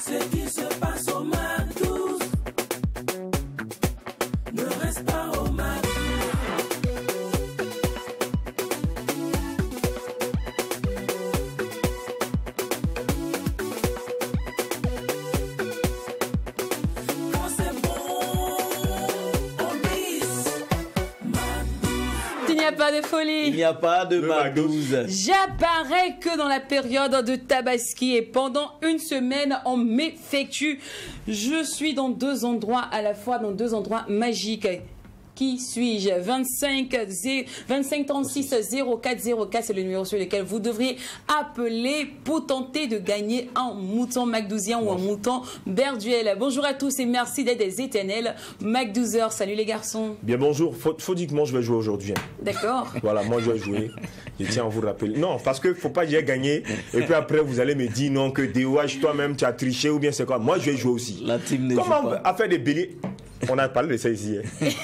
Ce qui se passe au Mac 12 ne reste pas au Mac 12. Quand c'est bon, on glisse. Mac 12. Il n'y a pas de folie. Il n'y a pas de Mac 12. J'apparais que dans la période de Tabaski et pendant une semaine, on m'effectue. Je suis dans deux endroits à la fois, dans deux endroits magiques. Qui suis-je? 25 36 04 04, c'est le numéro sur lequel vous devriez appeler pour tenter de gagner un mouton macdouzien ou un mouton berduel. Bonjour à tous et merci d'être des éternels macdouzeurs. Salut les garçons. Bien bonjour, faut dire que moi je vais jouer aujourd'hui. D'accord. Voilà, moi je vais jouer. Je tiens à vous rappeler. Non, parce que faut pas que j'ai gagné et puis après vous allez me dire non que DOH toi-même tu as triché ou bien c'est quoi. Moi je vais jouer aussi. La team ne joue Comment pas. à faire des béliers? On a parlé de ça ici.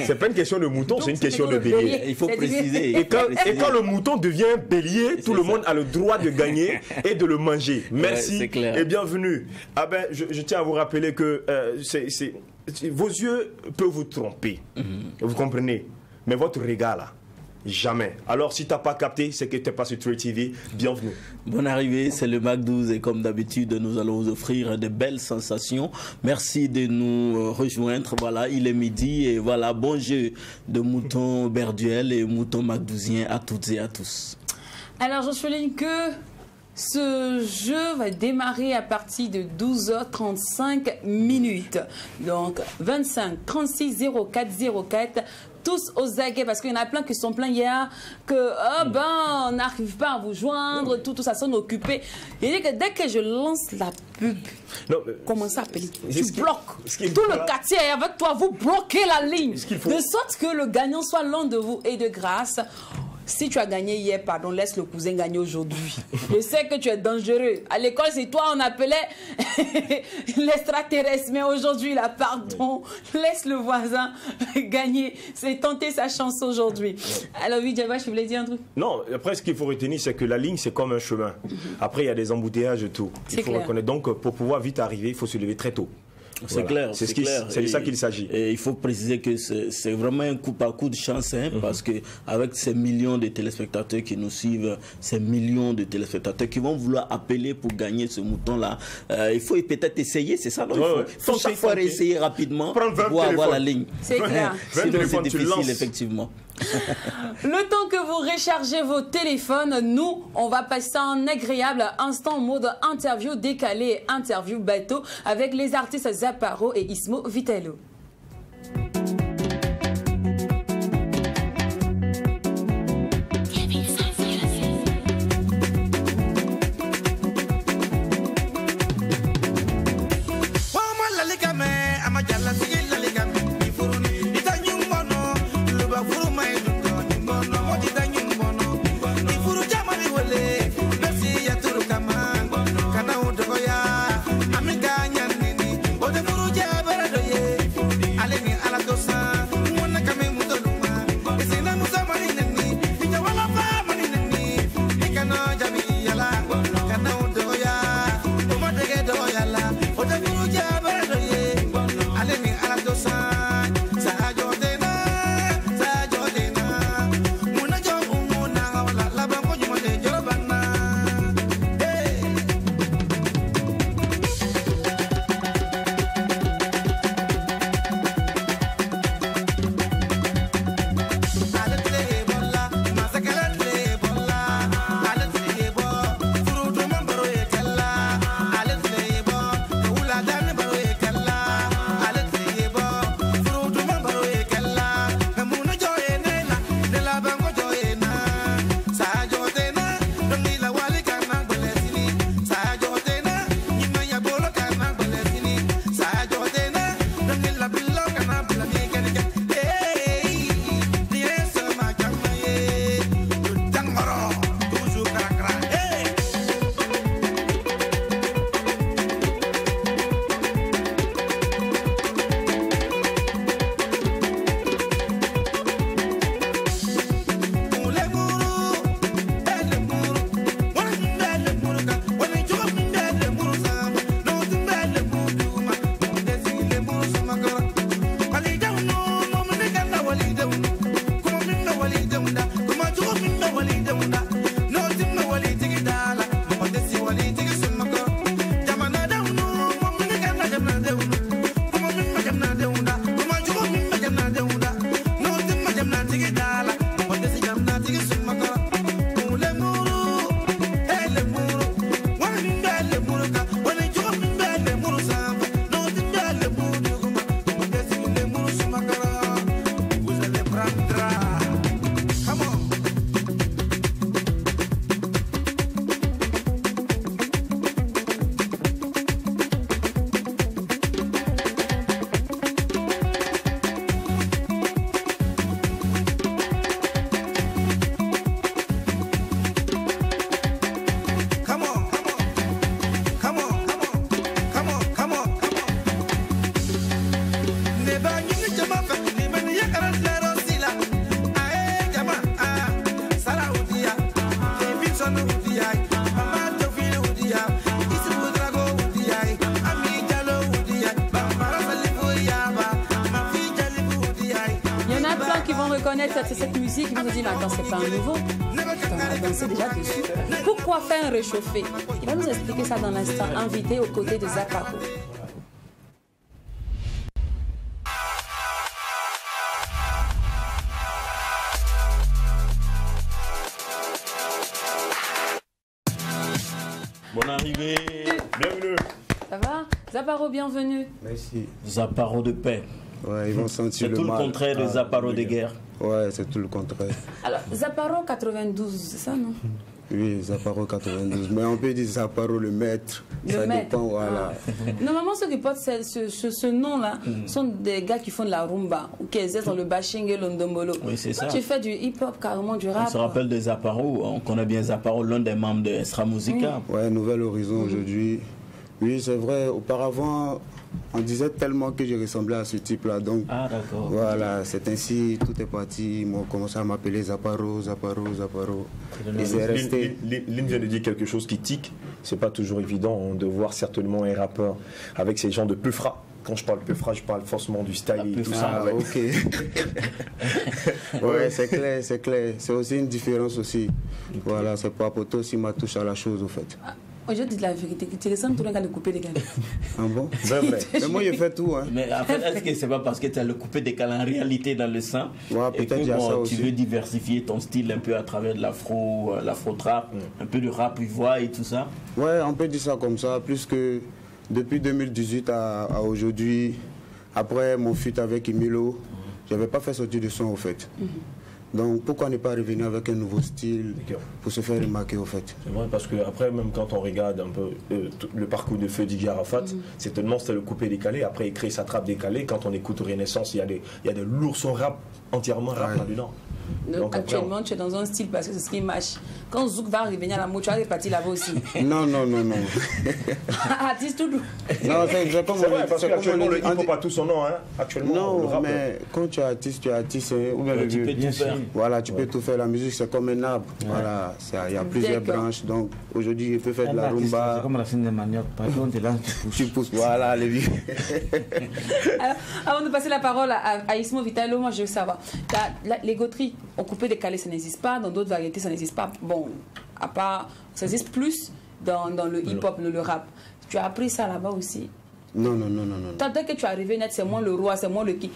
C'est pas une question de mouton, c'est une question de bélier. Il faut préciser. Et quand le mouton devient bélier, tout le monde a le droit de gagner et de le manger. Merci c'est clair. et bienvenue. Ah ben, je tiens à vous rappeler que vos yeux peuvent vous tromper. Vous comprenez? Mais votre regard là, jamais. Alors si t'as pas capté, c'est que t'es pas sur Trade TV. Bienvenue. Bonne arrivée, c'est le Mac 12 et comme d'habitude, nous allons vous offrir de belles sensations. Merci de nous rejoindre. Voilà, il est midi et voilà, bon jeu de mouton berduel et mouton macdouzien à toutes et à tous. Alors, je souligne que ce jeu va démarrer à partir de 12h35 minutes. Donc, 25 36 04 04. Tous aux aguets parce qu'il y en a plein qui sont pleins hier que on n'arrive pas à vous joindre, tout ça sonne occupé. Il dit que dès que je lance la pub, comment ça s'appelle? Tu bloques. Tout le quartier est avec toi, vous bloquez la ligne. De sorte que le gagnant soit l'un de vous et de grâce. Si tu as gagné hier, pardon, laisse le cousin gagner aujourd'hui. Je sais que tu es dangereux. À l'école, c'est toi, on appelait l'extraterrestre. Mais aujourd'hui, là, pardon, laisse le voisin gagner. C'est tenter sa chance aujourd'hui. Alors, oui, Djaba, je voulais dire un truc. Non, après, ce qu'il faut retenir, c'est que la ligne, c'est comme un chemin. Après, il y a des embouteillages et tout. Il faut reconnaître. Donc, pour pouvoir vite arriver, il faut se lever très tôt. C'est clair, c'est de ça qu'il s'agit. Et il faut préciser que c'est vraiment un coup par coup de chance, hein, parce que avec ces millions de téléspectateurs qui nous suivent, ces millions de téléspectateurs qui vont vouloir appeler pour gagner ce mouton-là, il faut peut-être essayer, c'est ça, non? Il faut chaque fois essayer rapidement pour avoir la ligne. C'est clair. Sinon, c'est difficile, effectivement. Le temps que vous rechargez vos téléphones, nous, on va passer un agréable instant en mode interview décalé, interview bateau avec les artistes Zaparo et Ismo Vitello. Kana udogoya, amiga nyanini, ode furu jabera doye. reconnaître cette musique, ils vont se dire, mais attends, c'est pas un nouveau. On a dansé déjà dessus. Pourquoi faire un réchauffé? Il va nous expliquer ça dans l'instant, invité aux côtés de Zaparo. Bonne arrivée. Bienvenue. Ça va? Zaparo, bienvenue. Merci. Zaparo de paix. Ouais, ils vont sentir le mal. C'est tout le contraire de Zaparo de guerre. Ouais, c'est tout le contraire. Alors, Zaparo 92, c'est ça, non? Oui, Zaparo 92. Mais on peut dire Zaparo le maître. Ça dépend, voilà. Ah. Normalement, ceux qui portent ce nom-là sont des gars qui font de la rumba ou qui exercent dans le bashing et l'ondombolo. Oui, c'est ça. Tu fais du hip-hop, carrément du rap. On se rappelle de Zaparo. On connaît bien Zaparo, l'un des membres de Extra Musica. Ouais, Nouvel Horizon aujourd'hui. Oui, c'est vrai. Auparavant, on disait tellement que je ressemblais à ce type-là. Donc, ah, d'accord. Voilà, c'est ainsi, tout est parti. Ils m'ont commencé à m'appeler Zaparo, Zaparo, Zaparo. Et c'est resté. Lynn vient de dire quelque chose qui tique. C'est pas toujours évident de voir certainement un rappeur avec ces gens de peufra. Quand je parle peufra, je parle forcément du style et tout ça. Ah, ok. Ouais, c'est clair, c'est clair. C'est aussi une différence aussi. Voilà, c'est pas pour toi aussi ma touche à la chose, au fait. Je dis la vérité, tu ressembles tout le monde à le couper des galets. Ah bon? Mais moi, je fais tout. Hein. Mais en fait, est-ce que c'est pas parce que tu as le coupé décalé en réalité dans le sang ouais, et que bon, tu veux diversifier ton style un peu à travers de l'afro-trap, un peu de rap ivoire et tout ça? Ouais, on peut dire ça comme ça. Plus que depuis 2018 à aujourd'hui, après mon feat avec Emilo, je n'avais pas fait sortir de son au fait. Donc pourquoi ne pas revenir avec un nouveau style pour se faire remarquer au fait? C'est vrai parce que après même quand on regarde un peu le parcours de Feu Didi Arafat, c'est tellement c'était le coupé décalé, après il crée sa trappe décalée. Quand on écoute Renaissance, il y a des lourds sons rap, entièrement rap là-dedans. Donc actuellement tu es dans un style parce que c'est ce qui marche. Quand Zouk va revenir à la mode, tu vas repartir là-bas aussi. Non. Artiste tout doux. Non, c'est comme c'est vrai parce qu'actuellement le hip-hop a tout son nom. Hein. Actuellement non, le rap. Mais quand tu es artiste, ou bien tu peux tout faire. Voilà, tu peux tout faire. La musique, c'est comme un arbre. Voilà, il y a plusieurs branches. Donc aujourd'hui, je peux faire de la rumba. C'est comme la scène de manioc. Par exemple, tu lances, tu pousses. Voilà, les vieux. Alors, avant de passer la parole à Ismo Vitalo, moi je veux savoir. Les gauteries au coupé décalé, ça n'existe pas. Dans d'autres variétés, ça n'existe pas. Bon, à part, ça existe plus dans le hip-hop, le rap. Tu as appris ça là-bas aussi? Non. Dès que tu es arrivé net, c'est moi le roi, c'est moi le qui.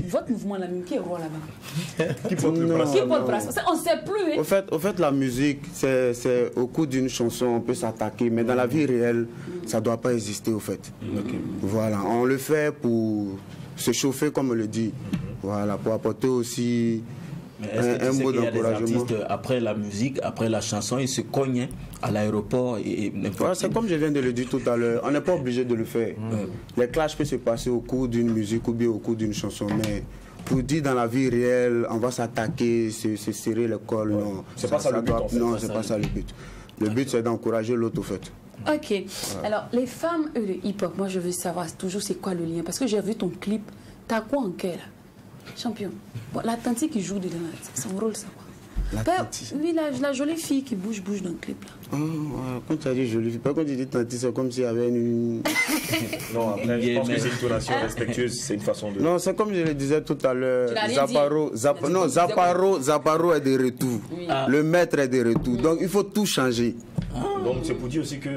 Votre mouvement, là, qui est roi là-bas? Qui porte le bracelet? Qui porte le bracelet? On ne sait plus. Hein? Au fait, la musique, c'est au cours d'une chanson, on peut s'attaquer, mais dans la vie réelle, ça ne doit pas exister, au fait. Voilà, on le fait pour se chauffer, comme on le dit. Voilà, pour apporter aussi un mot d'encouragement. Après la musique, après la chanson, ils se cognent à l'aéroport. C'est comme je viens de le dire tout à l'heure, on n'est pas obligé de le faire. Les clashs peuvent se passer au cours d'une musique ou bien au cours d'une chanson, mais pour dire dans la vie réelle, on va s'attaquer, se serrer le col, non. C'est pas ça le but. Non, c'est pas ça le but. Le but, c'est d'encourager l'autre, au fait. Ok. Alors, les femmes et le hip-hop, moi, je veux savoir toujours c'est quoi le lien. Parce que j'ai vu ton clip. T'as quoi en cœur, là? Champion. Bon, la tante qui joue dedans, c'est son rôle, ça, quoi. Oui, la jolie fille qui bouge dans le clip, là. Quand tu as dit jolie fille, pas quand tu dis tante, c'est comme s'il y avait une... Non, après, je pense que c'est une tonation respectueuse, c'est une façon de... Non, c'est comme je le disais tout à l'heure, Zaparo est de retour. Oui. Le maître est de retour. Donc, il faut tout changer. Donc, c'est pour dire aussi que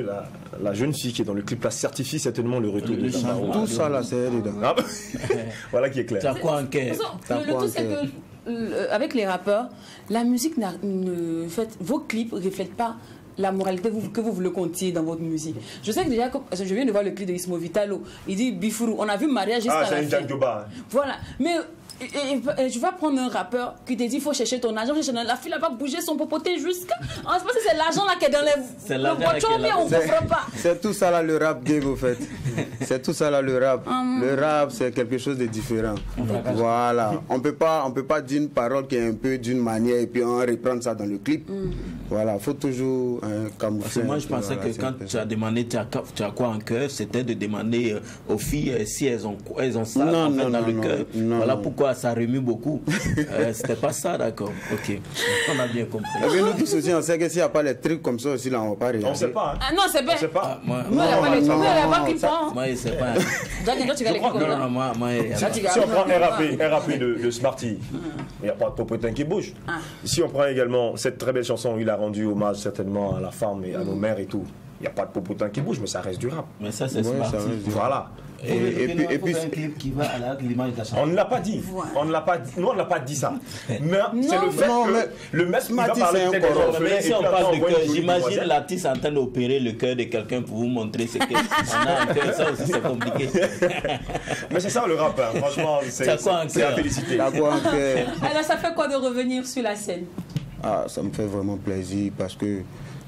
la jeune fille qui est dans le clip, là, certifie certainement le retour de Zaparo. Tout ça, là, c'est dedans. Voilà qui est clair. T'as quoi en cœur? Le tout, c'est que avec les rappeurs, la musique, vos clips ne reflètent pas la moralité que vous voulez contiez dans votre musique. Je sais que déjà, je viens de voir le clip de Ismo Vitalo, il dit Bifourou, on a vu mariage jusqu'à la fin. Ah, c'est un Djangoba. Voilà, mais je vais prendre un rappeur qui te dit il faut chercher ton argent, la fille elle va bouger son popoté jusqu'à... On se pense que c'est l'argent là qui est dans les... Le voiture, mais on ne comprend pas. C'est tout ça là le rap game au fait. C'est tout ça là le rap. Le rap c'est quelque chose de différent. Voilà. On peut pas dire une parole qui est un peu d'une manière et puis on reprendre ça dans le clip. Voilà, il faut toujours camoufler. Parce que moi, je pensais que quand tu as demandé tu as quoi en cœur, c'était de demander aux filles si elles ont ça Non, en fait, non, dans non, le non, cœur. non, Voilà non. pourquoi ça remue beaucoup. C'était pas ça, d'accord. Ok, on a bien compris. Et puis nous tous aussi, on sait que s'il n'y a pas les trucs comme ça aussi, là, on va pas regarder. On ne sait pas. Hein. Ah non, c'est bien. On ne sait pas. Moi, Nous, elle a pas les non, nous, elle a pas non, qui ça- prend. moi, c'est pas. Toi, tu regardes les Non, non, moi, Là, tu Si on prend regardes. RAP de Smarty, il n'y a pas de popotin qui bouge. Ah. Si on prend également cette très belle chanson, il a rendu hommage certainement à la femme et à nos mères et tout. Il n'y a pas de popotin qui bouge, mais ça reste du rap. Mais ça, c'est Ouais, smart. ça reste du- Voilà. Et puis, un clip qui va avec l'image de la chanson. On ne l'a pas dit. Voilà. On ne l'a pas dit. Nous, on ne l'a pas dit ça. Mais c'est Non, le fait non, que mais le mec il va Smarty, parler c'est un peut-être des corps. orphelins Mais et si puis on après, parle de voit une cœur, jolie j'imagine demoiselle. l'artiste en train d'opérer le cœur de quelqu'un pour vous montrer ce qu'est. On a un cœur, ça aussi c'est compliqué. Mais c'est ça le rap, hein. Franchement, T'as quoi en c'est à cœur? féliciter. d'accord, Alors, ça fait quoi de revenir sur la scène? ah, ça me fait vraiment plaisir parce que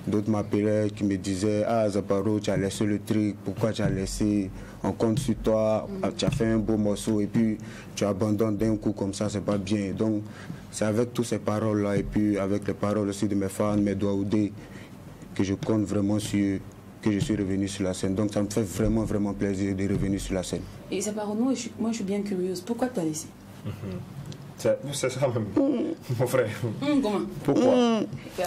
d'autres m'appelaient qui me disaient ah Zaparo, tu as laissé le truc, pourquoi tu as laissé, on compte sur toi, ah, tu as fait un beau morceau et puis tu abandonnes d'un coup comme ça, c'est pas bien. Donc c'est avec toutes ces paroles là et puis avec les paroles aussi de mes fans, mes Douaoudé, que je compte vraiment sur que je suis revenu sur la scène. Donc ça me fait vraiment vraiment plaisir de revenir sur la scène. Et ça part moi, je suis bien curieuse. Pourquoi tu as laissé? C'est ça même, mon frère. Comment? Pourquoi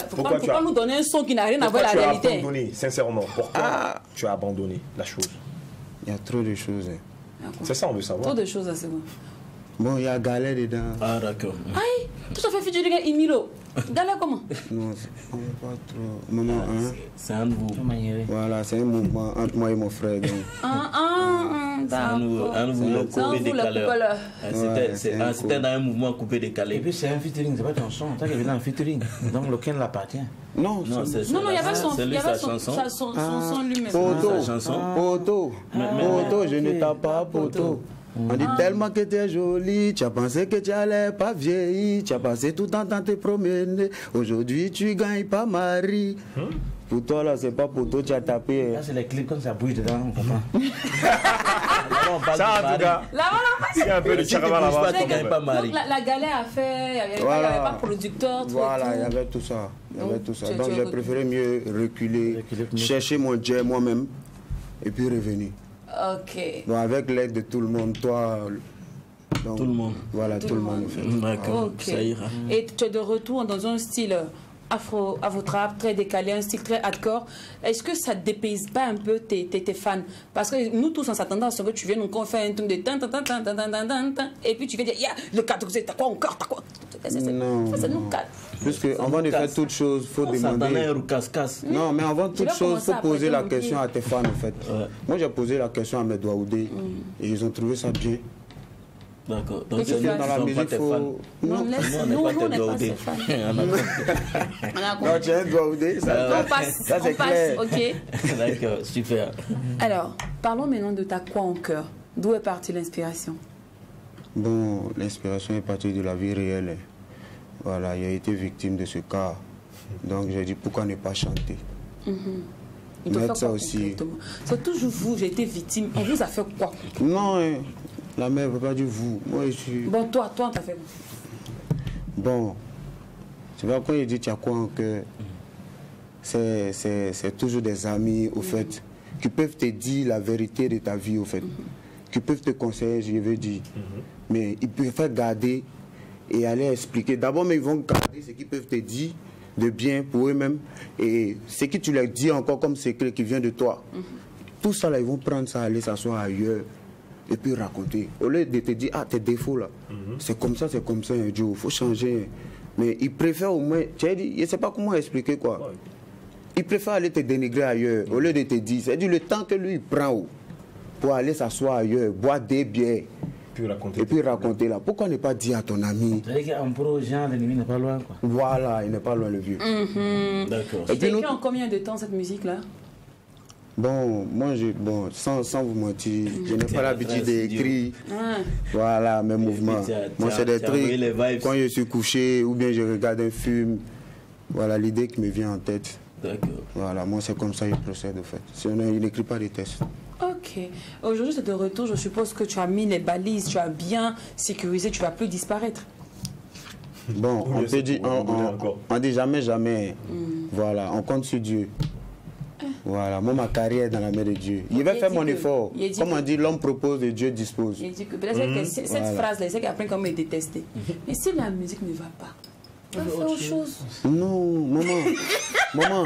Pourquoi tu Pourquoi as- nous donner un son qui n'a rien à voir Pourquoi avec tu la as réalité? abandonné, sincèrement? Pourquoi tu as abandonné la chose? Il y a trop de choses. Hein. C'est ça, on veut savoir. Trop de choses à ce moment. Bon, il y a Galet dedans. Ah, d'accord. Aïe, tout ça fait featuring avec Emilo. Galère comment? Non, on veut pas trop. Maman, hein? C'est un de vous. Voilà, c'est un mouvement entre moi et mon frère. Donc. C'est un de vous, le C'est un coupé vous, le décalé. coupeur. C'était dans un mouvement coupé Et décalé. puis c'est un featuring, c'est pas ton son. Toi qui es un featuring. Donc lequel l'appartient. Non, Non, c'est c'est Non, non, il y avait son, c'est il lui, y avait sa son, chanson. son son lui-même. Poto, sa chanson. Poto, Poto, je ne t'aime pas, Poto. On dit tellement que tu es jolie, tu as pensé que tu allais pas vieillir, tu as passé tout le temps dans te promener. Aujourd'hui, tu gagnes pas mari. Pour toi, là, c'est pas pour toi, tu as tapé. Là, c'est les clips comme ça bouge dedans, on comprend. Là, on parle Ça, de en tout mari. cas, Là, voilà. il y a un peu de Si tu caravane bouges pas, là-bas. tu gagnes pas mari. Donc, la galère a fait, il n'y avait, Voilà. pas de producteur, tout Voilà, il y et tout. avait tout ça. Il y avait Donc, tout ça. tu- Donc, tu as j'ai reculé. préféré mieux reculer, chercher mon jet moi-même et puis revenir. Ok. Bon, avec l'aide de tout le monde, toi. donc, Tout le monde. Voilà, tout le monde, en fait. D'accord, Ok. ça ira. Et tu es de retour dans un style afro-trap, très décalé, un style très hardcore. Est-ce que ça ne dépayse pas un peu tes fans? Parce que nous tous, on s'attendait à ce que tu viennes, on fait un truc de tan, tan, tan, tan, tan, tan, tan, tan, tan, et puis tu viens dire, yeah, le 14, t'as quoi encore, t'as quoi? Non, Ça nous casse. Puisque avant de faire toutes choses, il faut On s'attendait à demander. un casse-casse. Non, mais avant toute vas chose, il commencer faut à poser prêter la le question pied. à tes fans, en fait. Moi, j'ai posé la question à mes Douaoudé et ils ont trouvé ça bien. D'accord. Donc, Et c'est tu nous fais qui Dans ne la sommes pas musique, tes faut. fans. Non, Non, laisse, Nous, on nous, n'est pas on tes n'est pas Douaoudé. ses fans. On a compris. On a non, compris. tu es un Douaoudé, ça. On passe, Ça, c'est on passe, clair. ok. D'accord, super. Alors, parlons maintenant de ta quoi en cœur. D'où est partie l'inspiration? Bon, l'inspiration est partie de la vie réelle. Voilà, il a été victime de ce cas. Donc, j'ai dit pourquoi ne pas chanter. Il doit Mettre faire ça quoi aussi. concrètement? C'est toujours vous, j'ai été victime. On vous a fait quoi? Non, hein, la mère ne veut pas dire vous. Moi, je suis. Bon, toi, on t'a fait quoi? Bon, tu vois, quand il dit tu as quoi en cœur, c'est toujours des amis, au fait, qui peuvent te dire la vérité de ta vie, au fait, qui peuvent te conseiller, je veux dire. Mais ils préfèrent garder et aller expliquer. D'abord, mais ils vont garder ce qu'ils peuvent te dire de bien pour eux-mêmes et ce que tu leur dis encore comme secret qui vient de toi. Tout ça, là, ils vont prendre ça, aller s'asseoir ailleurs et puis raconter. Au lieu de te dire, ah, tes défauts là, c'est comme ça, il faut changer. Mais ils préfèrent au moins, tu as dit, je ne sais pas comment expliquer quoi. Ils préfèrent aller te dénigrer ailleurs au lieu de te dire. C'est-à-dire le temps que lui il prend pour aller s'asseoir ailleurs, boire des bières et puis raconter là. Pourquoi ne pas dire à ton ami? C'est-à-dire qu'un pro, Jean, l'ennemi n'est pas loin, quoi. Voilà, il n'est pas loin le vieux. D'accord. Et Tu puis écrit nous- en combien de temps cette musique-là? Bon, moi, sans vous mentir, je n'ai pas l'habitude très d'écrire. Ah. Voilà, mes mouvements. tu as- Moi, tu c'est as- des tu as envoyé les trucs. vibes. Quand je suis couché ou bien je regarde un film, voilà l'idée qui me vient en tête. D'accord. Voilà, moi, c'est comme ça que je procède, en fait. Sinon, il n'écrit pas des textes. Ok. Aujourd'hui, c'est de retour. Je suppose que tu as mis les balises, tu as bien sécurisé, tu ne vas plus disparaître. Bon, Ou bien on peut c'est dire, pour rigoler encore. on dit jamais, jamais. Voilà, on compte sur Dieu. Voilà, moi, ma carrière est dans la main de Dieu. Je vais faire mon effort. Comme on dit, l'homme propose et Dieu dispose. Il dit que peut-être que cette phrase-là, c'est qu'après, comme il est détesté. Mais si la musique ne va pas, on va faire autre chose. Non, maman.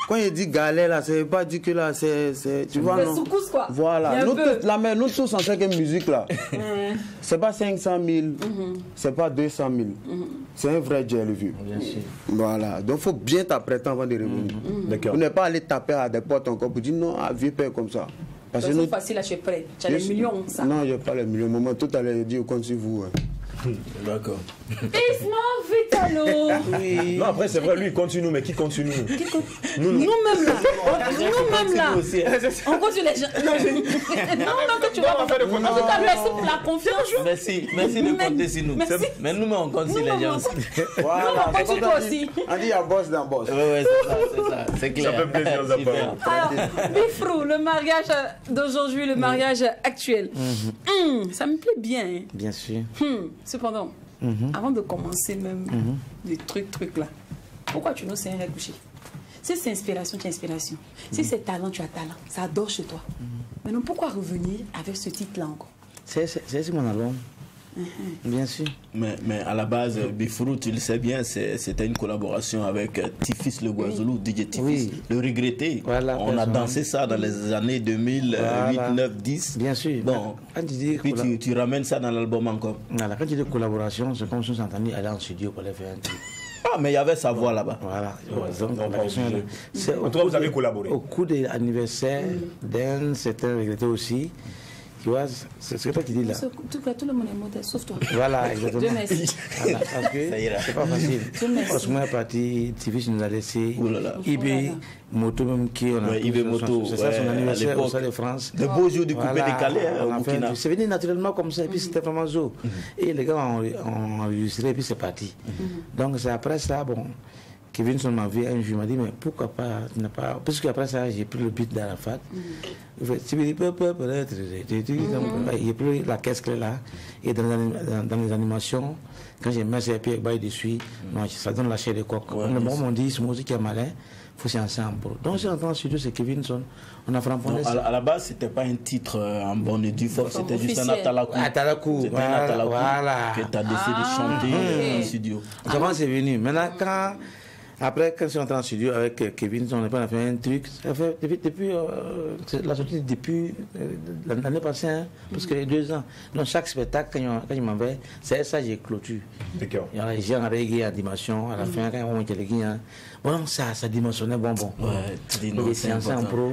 Quand il dit galère, là, c'est pas dit que là, c'est tu vois, non? Soukous, quoi. Voilà, nous tous en chaque musique, là, c'est pas 500 000, c'est pas 200 000. C'est un vrai Dieu, le vieux. Bien sûr. Voilà, donc il faut bien t'apprêter avant de revenir. D'accord. Vous n'êtes pas aller taper à des portes encore pour dire non, vieux père comme ça. Parce que C'est facile à chez près. Tu as les millions, ça. Non, il n'y a pas les millions. Maman, tout à l'heure, il dit au compte sur vous. D'accord. Isma Vitalo. Oui. Non, après, c'est vrai, lui, il continue, mais qui continue? Nous-mêmes là. On continue les gens. Non, que tu vas pas faire. En tout cas, lui, c'est la confiance. Merci de compter sur nous. Merci. Mais nous, on compte sur les gens. Voilà, on continue toi aussi. On dit il y a boss dans boss. Oui, c'est ça. C'est clair. Ça fait plaisir, ça Super. Alors, Bifrou, le mariage d'aujourd'hui, le mariage actuel. Ça me plaît bien. Hein. Bien sûr. Cependant, avant de commencer même les trucs là, pourquoi tu nous sais un coucher? Si c'est inspiration, tu as inspiration. Si c'est talent, tu as talent. Ça adore chez toi. Maintenant, pourquoi revenir avec ce titre-là encore? C'est mon album. Bien sûr. Mais à la base, Bifrou, tu le sais bien, c'était une collaboration avec Tifis le Guazoulou, DJ Tifis, Oui. le regretté. Voilà, on a personnellement. dansé ça dans les années 2008, Voilà. 9, 10. Bien sûr. Bon, Quand tu dis, puis tu ramènes ça dans l'album encore. voilà, quand tu dis collaboration, c'est comme si on s'entendait aller en studio pour aller faire un truc. Ah, mais il y avait sa voix là-bas. Voilà. Donc, non, la pas question, obligé. c'est En tout cas, vous avez collaboré. Au cours de l'anniversaire d'un certain regretté aussi, tu vois, c'est ce que toi tu dis là. Tout le monde est modèle, sauf toi. Voilà, exactement. Dieu merci. Voilà, parce que Ça ira. c'est pas facile. Dieu merci. Osmo est parti, Tivis nous a laissé. Ouh là là. Ibé, Moto même qui on a Ouais, pris Ibé son- Moto, c'est ça son ouais, à anniversaire au l'époque. Stade de France. De beaux jours du coupé Voilà, décalé hein, on au a fait un Burkina. truc. C'est venu naturellement comme ça, et puis c'était vraiment zo. Et les gars ont enregistré, et puis c'est parti. Donc c'est après ça, bon, Kevin son m'a vu un jour, il m'a dit, mais pourquoi pas, tu n'as pas. Parce qu'après ça, j'ai pris le beat d'Arafat. Il fait, tu me dis, j'ai pris la caisse clé là, et dans les animations, quand j'ai mis ces pieds bail dessus, non, ça donne la chair de coq. Ouais, Le moment où on dit, c'est moi aussi qui est malin, il faut s'y ensemble. Donc j'ai entendu en studio, c'est Kevinson, on a framponné Non, ça. à la base, c'était pas un titre en bonne et due forme, c'était juste un officiel. atalakou. Atalakou, C'était un voilà, atalakou voilà. que tu as décidé de chanter en studio. Comment c'est venu? Maintenant, après, quand je suis entré en studio avec Kevin, on a fait un truc. Ça fait depuis la sortie depuis l'année passée, hein, parce que 2 ans. Donc, chaque spectacle, quand il m'en vais, c'est ça, j'ai clôture. D'accord. Il y a les gens en reggae, en dimension, à la fin, quand on monte les guinées, bon, ça dimensionnait bon. Ouais, tu dis non, Et c'est c'est en important. pro.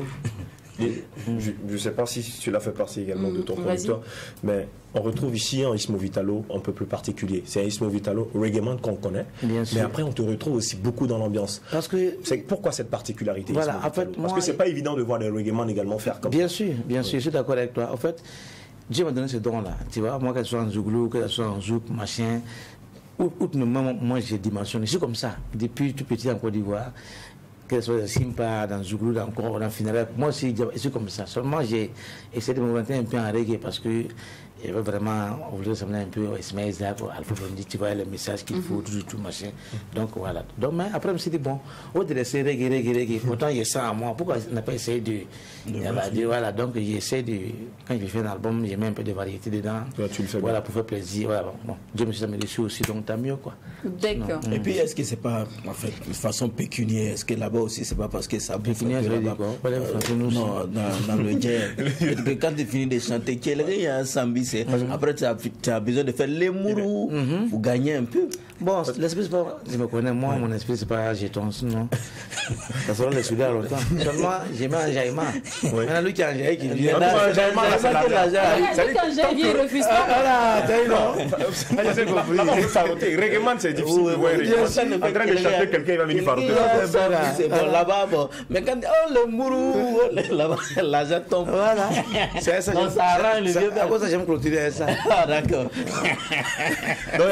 Je ne sais pas si tu l'as fait partie également de ton Vas-y. producteur, mais on retrouve ici un Ismo Vitalo un peu plus particulier. C'est un Ismo Vitalo reggaeman qu'on connaît, Bien sûr. mais après on te retrouve aussi beaucoup dans l'ambiance. Parce que, Pourquoi cette particularité Voilà, Ismo en fait, Vitalo Parce moi, que c'est pas évident de voir des reggaeman également faire comme bien ça. sûr, je suis d'accord avec toi. En fait, Dieu m'a donné ce don-là. Tu vois, moi, que ce soit en Zouglou, que ce soit en Zouk, machin, moi j'ai dimensionné. C'est comme ça, depuis tout petit en Côte d'Ivoire. Que ce soit Simpa, dans Zouglou, dans Finaret, moi aussi, c'est comme ça. Seulement, j'ai essayé de m'orienter un peu en reggae parce que j'avais vraiment, on voulait s'amener un peu au Ismaël Zak, Alpha Bondi, tu vois, les messages qu'il faut, tout, machin. Donc voilà. Donc, mais après, je me suis dit, bon, au de laisser reggae, pourtant il y a ça en moi, pourquoi on n'a pas essayé de voilà, donc j'essaie de, quand je fais un album, j'ai mis un peu de variété dedans. Ouais, tu le fais Voilà, bien. pour faire plaisir. Voilà, bon, Dieu me suis amené dessus aussi, donc tant mieux, quoi. D'accord. Et puis, est-ce que c'est pas, en fait, de façon pécuniaire, est-ce que là-bas aussi, c'est pas parce que ça bouffe Pécuniaire, un peu ça veut dire là-bas? quoi? Voilà, français, nous aussi. Non, dans le jazz. Parce que quand tu finis de chanter, il y a un sambi, après tu as besoin de faire les mourous pour gagner un peu. Bon, l'esprit, c'est pas. Je me connais, moi, mon esprit, c'est pas jeton, non. Ça sera les souliers à longtemps. Seulement, j'ai mis un jaillement. Maintenant, lui qui a un jaillement, qui vient. En tout cas, un jaillement, là, c'est la- Quand j'ai dit, il refuse pas. Voilà, t'as eu, non? Là-bas, on faroter. Reggaeman, c'est difficile. Oui, Ouais, oui, reggaeman. ça ne En fait train que de chanter, rien. quelqu'un il va venir faroter. C'est bon, là-bas, bon. Mais quand, le mourou, là-bas, l'argent tombe. Voilà. C'est ça, Non, ça arrange le vieux à cause de ça, j'aime clôturer ça. Ah, d'accord. Donc,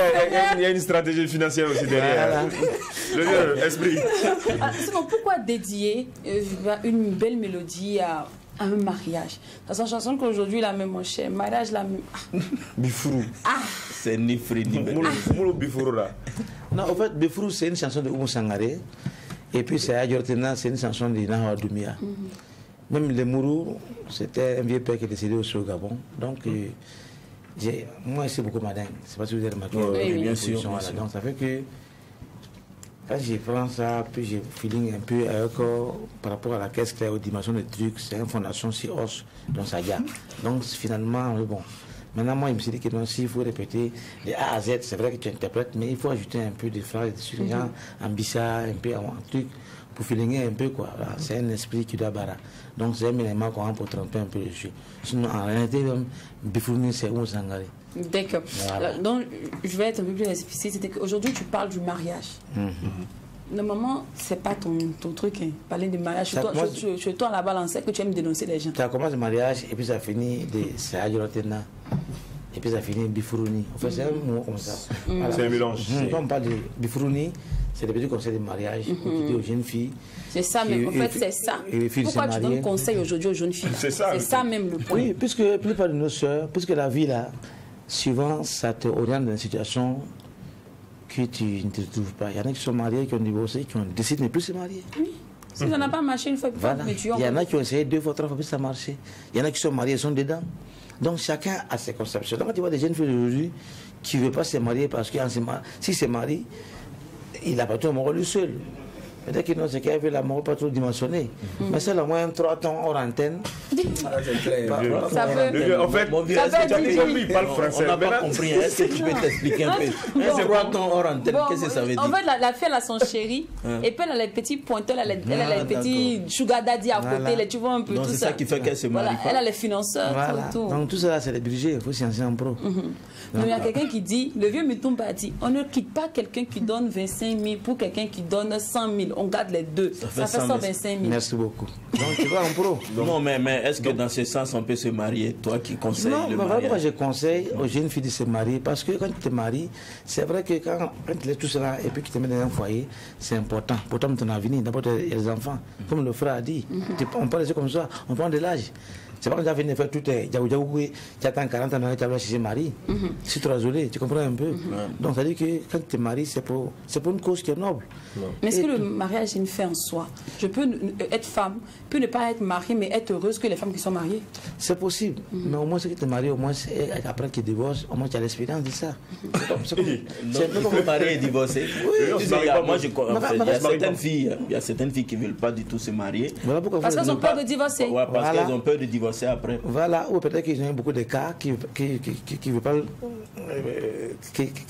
il y a une stratégie financière aussi derrière. Le vieux esprit. Ah, sinon, pourquoi dédier une belle mélodie à un mariage? Dans sa chanson qu'aujourd'hui, la même, mon cher, mariage, la même. Bifurou. C'est ni fri ni belle. Moulou Bifurou là. Non, en fait, Befrou, c'est une chanson de Oumou Sangaré Et puis c'est Adjortena, c'est une chanson de Nahar Dumia. Même les Mourou, c'était un vieux père qui est décédé aussi au Gabon. Donc, moi, c'est beaucoup madame. Je ne sais pas si vous avez remarqué. Oui, bien sûr. Voilà. Donc, ça fait que quand j'y prends ça, puis j'ai feeling un peu avec, par rapport à la caisse claire, aux dimensions des trucs, c'est une fondation si os dans sa gamme. Donc, finalement, bon. Maintenant, moi, il me suis dit que s'il faut répéter les A à Z, c'est vrai que tu interprètes, mais il faut ajouter un peu de phrases, des surlignants, un bissa, un peu un truc, pour filer un peu, quoi. Voilà, c'est un esprit qui doit barrer. Donc, c'est un élément qu'on a pour tremper un peu dessus. Sinon, en réalité, Bifourni, c'est où Sangaré. D'accord. Voilà. Donc, je vais être un peu plus explicite. C'était qu'aujourd'hui, tu parles du mariage. Normalement, c'est pas ton truc, hein. Parler de mariage. Ça, moi, Chez toi, la balance, c'est que tu aimes dénoncer les gens. Ça commence le mariage et puis ça finit c'est Adjortena. Et puis ça finit Bifourni. En fait, c'est un mot comme ça. Voilà. C'est un mélange. Quand on parle de Bifourni, c'est le petit conseil de mariage pour quitter aux jeunes filles. C'est ça, mais en fait, c'est ça. Pourquoi tu donnes conseil aujourd'hui aux jeunes filles? C'est ça. C'est ça même le point. Oui, puisque la plupart de nos sœurs, puisque la vie là, souvent ça te oriente dans une situation que tu ne te trouves pas. Il y en a qui sont mariés, qui ont divorcé, qui ont décidé de ne plus se marier. Oui. Si ça n'a pas marché une fois, Voilà. Il y en a qui ont essayé 2 fois, 3 fois, puis ça a marché. Il y en a qui sont mariés, ils sont dedans. Donc chacun a ses conceptions. Donc quand tu vois des jeunes filles aujourd'hui qui ne veulent pas se marier parce que si se marie, il appartient au mort lui seul. Peut-être que non, c'est qu'elle veut la mort pas trop dimensionnée. Mais c'est au moins 3 temps hors antenne. Ça peut. En fait, Mon vieux, Ça est-ce que peut tu as être compris? il parle français. On n'a pas Maintenant- compris. Est-ce que tu peux t'expliquer un peu? Bon. 3 temps hors antenne, Bon, qu'est-ce que ça veut dire? en fait, la fille, elle a son chéri, et puis elle a les petits pointeurs, elle a les petits sugar daddy à côté, Voilà. là, tu vois un peu Donc tout c'est ça. ça qui fait qu'elle se marie Voilà, elle a pas. les financeurs, Voilà. tout. Donc tout ça, c'est les budgets, il faut s'y en pro. Mais il y a quelqu'un qui dit, le vieux Mutumba a dit, on ne quitte pas quelqu'un qui donne 25 000 pour quelqu'un qui donne 100 000. On garde les deux. Ça fait 125 000. Merci beaucoup. Donc tu vois en pro. Non, mais est-ce que dans ce sens, on peut se marier, toi qui conseilles Non, le mais voilà pourquoi mariage? je conseille aux jeunes filles de se marier. Parce que quand tu te maries, c'est vrai que quand tu laisses tout cela et puis que tu te mets dans un foyer, c'est important. Pour ton avenir, d'abord les enfants. Comme le frère a dit, on parle de ça comme ça, on prend de l'âge. C'est pas quand tu as fini de faire tout tu attends 40 ans, tu vas chercher mari. Si tu es isolé, tu comprends un peu. Donc ça veut dire que quand tu te maries, c'est pour une cause qui est noble. Mais est-ce que le mariage est une fin en soi? Je peux être femme, peut ne pas être mariée, mais être heureuse que les femmes qui sont mariées. C'est possible. Mais au moins, ce qui te marie, au moins, après qu'il divorce, au moins tu as l'expérience de ça. C'est un peu Donc, comme marier et divorcer. on Tu se sais, marie pas, moi, il y a se certaines filles qui ne veulent pas du tout se marier. Voilà pourquoi Parce qu'elles ont peur de divorcer. Ouais, parce Voilà. qu'elles ont peur de divorcer après. Voilà, ou peut-être qu'ils ont eu beaucoup de cas qui ne veulent pas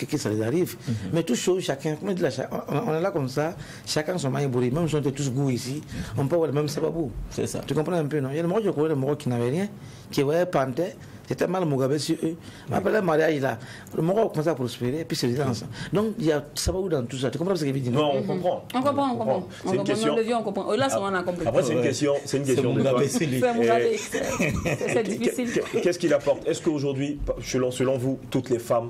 que ça les arrive. Mais toute chose, chacun, on est là comme ça, chacun son maille bourré, même si on était tous goûts ici, on peut avoir le même sababou. C'est ça. Tu comprends un peu, non? Il y a des Marocains, je connais des Marocains qui n'avaient rien, qui voyaient panter, c'était mal Mugabe sur eux. Après le mariage, là, le Maroc commence à prospérer, et puis c'est les ensemble. Donc il y a sababou dans tout ça. Tu comprends ce que je veux dire? Non, on comprend. On comprend, on comprend. C'est une question. Le vieux, on comprend. Là, on a compris. Après, c'est une question. C'est une question de quoi. C'est difficile. Qu'est-ce qu'il apporte? Est-ce qu'aujourd'hui, selon vous, toutes les femmes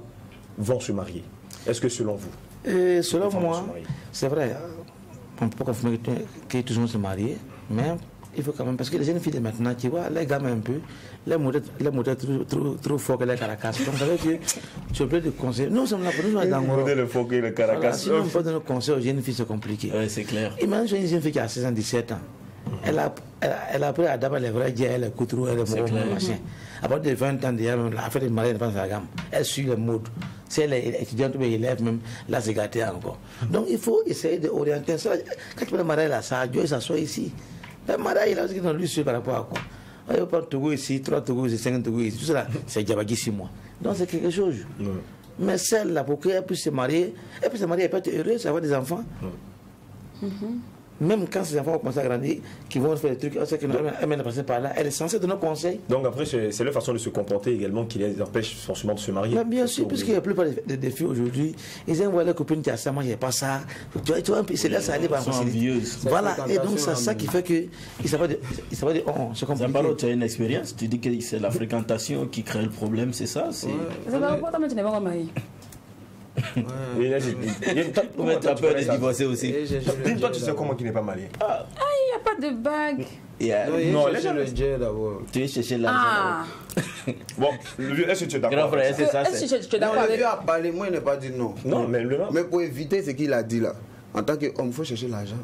vont se marier? Est-ce que selon vous? Et selon Les femmes vont moi, se marier. c'est vrai, on ne peut pas confirmer que tout le monde se marie, mais il faut quand même, parce que les jeunes filles de maintenant, tu vois, les gamins un peu, les modèles trop forts que les caracas. Donc ça veut dire que tu as plein de conseils. Nous sommes là pour nous, dans Le Fouquet, le voilà, Caracas. si on peut donner conseils aux jeunes filles, c'est compliqué. Ouais, c'est clair. Imagine une jeune fille qui a 16 ans, 17 ans. Elle a appris à d'abord les vrais dieux, elle est couture, elle est clair. machin. À partir de 20 ans, déjà, elle a fait des mariages dans sa gamme. Elle suit le mode. Si elle est étudiante ou élève, même, là, c'est gâté encore. Donc, il faut essayer d'orienter ça. Quand tu peux le mariage là, ça, Dieu s'assoit ici. Le mariage là, c'est lui suit par rapport à quoi? On va prendre Togo ici, 3 Togo ici, 5 Togo ici. Tout ça, c'est Djabagi 6 mois. Donc, c'est quelque chose. Mais celle-là, pour qu'elle puisse se marier, elle peut être heureuse, avoir des enfants. Même quand ces enfants vont commencer à grandir, qui vont faire des trucs, elle sait qu'elle passer par là, elle est censée donner conseil. Donc après, c'est leur façon de se comporter également qui les empêche forcément de se marier. Mais bien sûr, puisqu'il y a la plupart des défis aujourd'hui, ils aiment voir les copines qui ont ça, moi j'ai pas ça. Tu vois, c'est là ça allait par Elles sont envieuses. Voilà, et donc c'est ça qui fait qu'ils savent dire, oh, c'est compliqué. Zambaro, tu as une expérience, tu dis que c'est la fréquentation qui crée le problème, c'est ça? C'est pas pourquoi tu n'es pas marié. Mais tu as peur de divorcer aussi. Dis-toi, tu sais comment qui n'est pas marié. Il n'y a pas de bague. Non, les gens. Tu es chercher l'argent. Ah. Bon, est-ce que tu es d'accord? Grand frère, c'est ça. Est-ce que tu es d'accord Le avec... vieux a parlé, moi il n'a pas dit non. Non, mais le Mais pour éviter ce qu'il a dit là, en tant qu'homme, il faut chercher l'argent.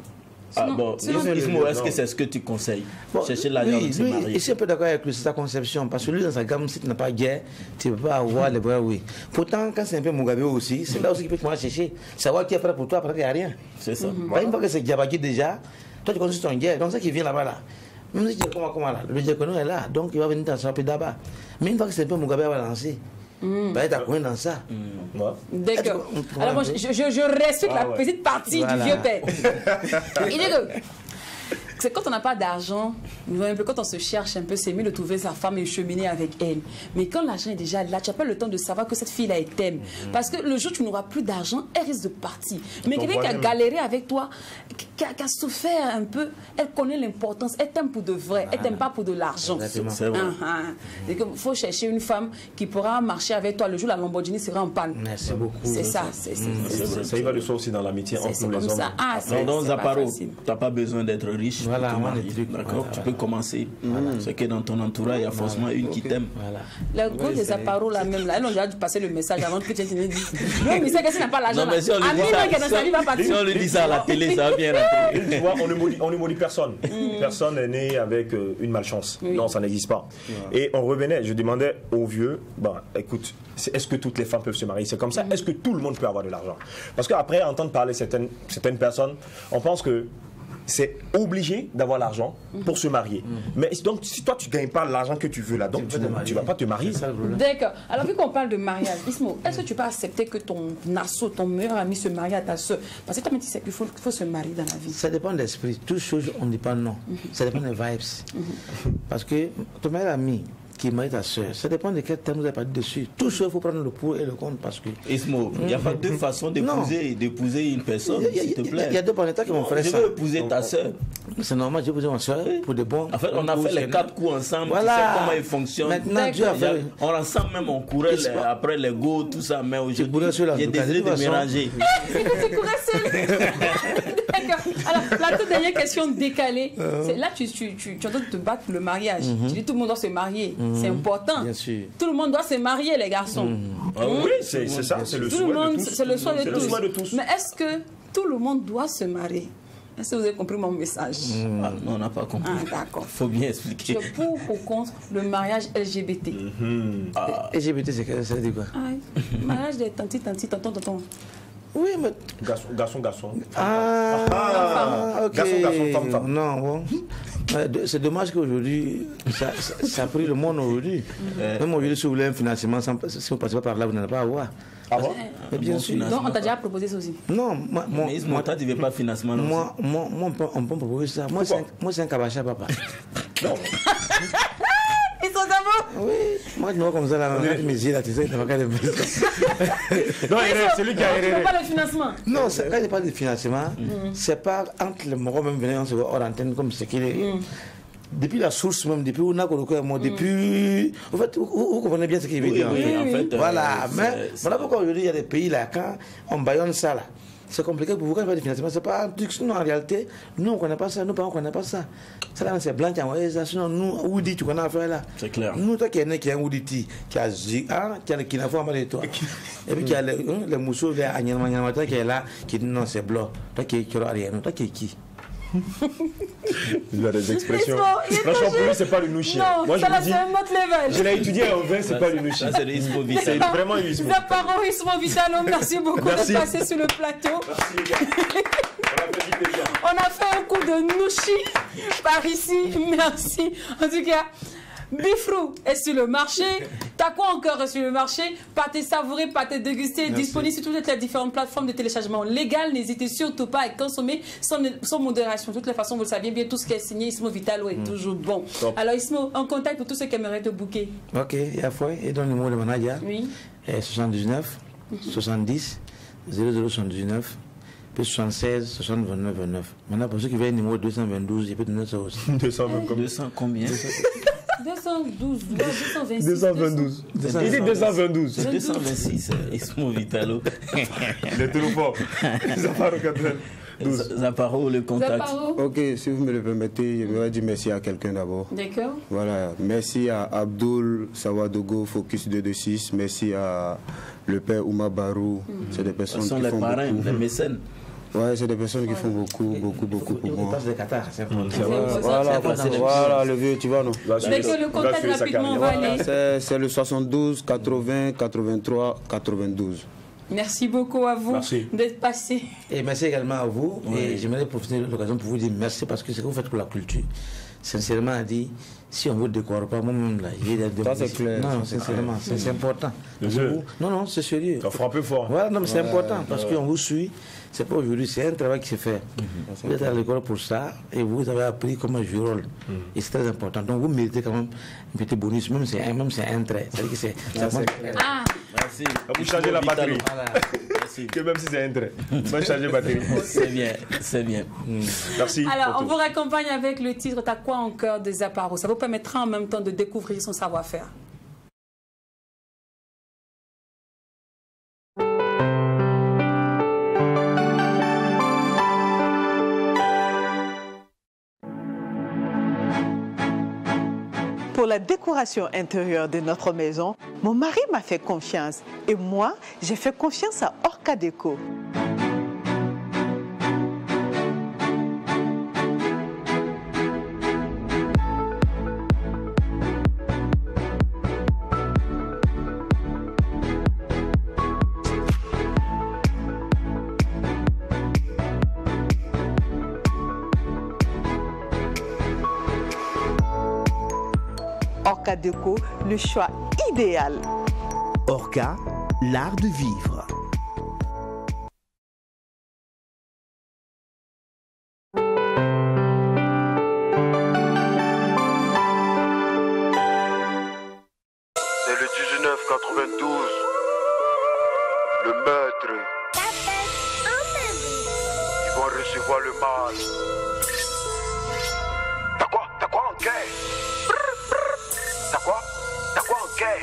Ah bon, Ismo, est-ce que c'est ce que tu conseilles? Chercher l'argent de se marier. Je suis un peu d'accord avec lui, c'est sa conception. Parce que lui, dans sa gamme, si tu n'as pas guerre, tu ne peux pas avoir les bras, oui. Pourtant, quand c'est un peu Mugabe aussi, c'est là aussi qu'il peut te chercher. Savoir qui est prêt pour toi, après qu'il n'y a rien. C'est ça. Une fois que c'est Diabaki déjà, toi tu construis ton guerre, donc c'est qui vient là-bas là. Même si tu es comment là, le Diacono est là, donc il va venir t'en sortir d'abord. Mais une fois que c'est un peu Mugabe va lancer, bah il t'a coin dans ça. D'accord. Alors moi, je respecte la petite partie du vieux père. Il est que c'est quand on n'a pas d'argent, quand on se cherche un peu, c'est mieux de trouver sa femme et cheminer avec elle. Mais quand l'argent est déjà là, tu n'as pas le temps de savoir que cette fille-là est t'aime. Parce que le jour où tu n'auras plus d'argent, elle risque de partir. Mais quelqu'un qui a galéré avec toi, qui a souffert un peu, elle connaît l'importance, elle t'aime pour de vrai, elle t'aime pas pour de l'argent. C'est vrai. Il faut chercher une femme qui pourra marcher avec toi le jour où la Lamborghini sera en panne. Merci beaucoup. C'est ça. Ça y va de soi aussi dans l'amitié entre nous les comme hommes. ça. Ah, Donc, c'est pas Zaparo, facile. tu n'as pas besoin d'être riche. Voilà, pour te moi, marier. les trucs, D'accord, voilà, tu peux commencer. C'est que dans ton entourage, il y a forcément une qui t'aime. Voilà. Le gros des appareils là même là, elles ont déjà dû passer le message avant que tu aies dit. Non, mais c'est que s'il n'a pas l'argent Non, mais si on lui dit qui est dans ça, sa vie va partir. si on lui dit ça à la télé, ça va bien rentrer. Tu vois, on ne maudit personne. Personne n'est né avec une malchance. Non, ça n'existe pas. Et on revenait, je demandais aux vieux, bah, écoute, est-ce que toutes les femmes peuvent se marier? C'est comme ça. Est-ce que tout le monde peut avoir de l'argent? Parce qu'après, entendre parler certaines personnes, on pense que c'est obligé d'avoir l'argent pour se marier. Mais donc, si toi, tu ne gagnes pas l'argent que tu veux là, donc tu ne vas pas te marier. D'accord. Alors, vu qu'on parle de mariage, Ismo, est-ce que tu peux accepter que ton asso, ton meilleur ami se marie à ta soeur? Parce que toi, tu sais qu'il faut se marier dans la vie. Ça dépend de l'esprit. Toutes choses, on ne dit pas non. Ça dépend des vibes. Parce que ton meilleur ami qui marie ta soeur, ça dépend de quel thème vous avez parlé dessus. Tout ça, il faut prendre le pour et le contre parce que... Ismo, il n'y a pas deux façons d'épouser une personne, s'il te plaît. Il y a deux planètes qui vont faire Je ça. veux épouser ta soeur. C'est normal, je vais épouser ma soeur pour de bons... En fait, on a fait les 4 coups ensemble, Voilà. tu sais comment ils fonctionnent. Maintenant, Dieu a fait... On ensemble même, on courait après les go, tout ça, mais aujourd'hui, j'ai décidé de mélanger. D'accord. Alors, la toute dernière question décalée, c'est là tu es en train de te battre pour le mariage. Tu dis tout le monde doit se marier. C'est important. Bien sûr. Tout le monde doit se marier, les garçons. Oui, c'est ça, c'est le Tout le souhait monde, de tous. c'est le souhait C'est de le souhait de tous. tous. Mais est-ce que tout le monde doit se marier? Est-ce que vous avez compris mon message? Ah, non, on n'a pas compris. Ah, d'accord. Il faut bien expliquer. Tu es pour ou contre le mariage LGBT? LGBT, ça veut dire quoi? Mariage des tanti, tonton. Oui, mais... Garçon. Ah, ok. Garçon, femme. Non, bon. C'est dommage qu'aujourd'hui, ça a pris le monde aujourd'hui. Même aujourd'hui, si vous voulez un financement, si vous ne passez pas par là, vous n'allez pas avoir. Ah bon? Mais bien sûr. Donc, on t'a déjà proposé ça aussi? Non, Mais toi, tu ne veux pas financement. on peut proposer ça. Moi, c'est un cabacha, papa. Non. Ils sont d'abord? Oui. Moi, je me vois comme ça, là, mes yeux, là, tu sais, tu n'as pas de Non, c'est lui qui a Tu ne veux erré. pas le financement? Non, quand je parle de financement, c'est pas entre les moraux même venir, on se voit hors antenne comme ce qu'il est. Depuis la source même, depuis où on a coloqué moi, depuis... En fait, vous comprenez bien ce qu'il veut dire. Oui, en fait, voilà, mais voilà pourquoi aujourd'hui il y a des pays là, quand on baillonne ça là, c'est compliqué pour vous quand il y a des financements. C'est pas un truc, sinon en réalité, nous on ne connaît pas ça, nos parents ne connaissent pas ça. Ça là, c'est blanc qui a envoyé ça, sinon nous, Woody, tu connais affaire là. C'est clair. Nous, toi qui es né, qui est un Woody, qui a le kinafo en bas de toi. Et puis qui a les mousseaux, les agnelmans, toi qui est là, qui dit non, c'est blanc. Toi qui es rien, toi qui es qui? Il a des expressions. Il est Franchement, pour lui, c'est pas le nouchi. Non, Moi, ça je là, vous c'est dis, un autre level. je l'ai étudié en 20, c'est pas le nouchi. Ça, c'est le Ismo C'est Vital. vraiment une ismo. Zaparo Ismo Vitalo, merci beaucoup Merci. de passer sur le plateau. Merci, les gars. On a fait du plaisir. On a fait un coup de nouchi par ici. Merci. En tout cas, Bifrou est sur le marché. T'as quoi encore sur le marché? Pâté savouré, pâté dégusté, disponible sur toutes les différentes plateformes de téléchargement légales. N'hésitez surtout pas à consommer sans modération. De toutes les façons, vous le savez bien, tout ce qui est signé Ismo Vitalo est toujours bon. Top. Alors Ismo, en contact pour tous ceux qui aimeraient te booker. Ok, il y a foi. Et dans le numéro de manager, Oui. 79 70 0079 puis 76 60 29 29. Maintenant, pour ceux qui veulent le numéro 222, je peux donner ça aussi. 200 combien? 212, 226. 222. Il dit 222. C'est 226, Ismo Vitalo. Il est toujours fort. Zaparo 12. Zaparo, le contact. Zaparo. Ok, si vous me le permettez, je voudrais dire merci à quelqu'un d'abord. D'accord. Voilà, merci à Abdul Sawadogo, Focus 226, merci à le père Ouma Barou, c'est des Ce personnes sont qui les font parrains, beaucoup. les mécènes. Ouais, c'est des personnes qui font beaucoup pour Il moi. passe des Qatar, c'est important. Voilà, le vieux, tu vois, non? Dès que le contact rapidement, on va aller. C'est le 72 80 83 92. Merci beaucoup à vous d'être passé. Et merci également à vous. Et j'aimerais profiter de l'occasion pour vous dire merci parce que ce que vous faites pour la culture, sincèrement, à dire, si on ne vous décore pas, moi-même, là, il y a des ça, c'est clair. Non, sincèrement, c'est important. Non, c'est sérieux. Ça frappe fort. Voilà, non, mais c'est important parce qu'on vous suit. C'est pas aujourd'hui, c'est un travail qui se fait. Vous êtes à l'école pour ça et vous avez appris comment jouer le rôle. Et c'est très important. Donc vous méritez quand même un petit bonus, même si c'est un trait. C'est-à-dire que c'est. Ah, Merci. Vous changez la batterie. Voilà. Merci. Que même si c'est un trait. Vous changez la batterie. C'est bien, c'est bien. Merci. alors, on Toto. vous raccompagne avec le titre T'as quoi en cœur des Apparos. Ça vous permettra en même temps de découvrir son savoir-faire. Pour la décoration intérieure de notre maison, mon mari m'a fait confiance et moi, j'ai fait confiance à Orca Déco. Orca Déco, le choix idéal. Orca, l'art de vivre. C'est le 1992. Le maître. Ils vont recevoir le mal. T'as quoi en quai? T'as quoi en quai?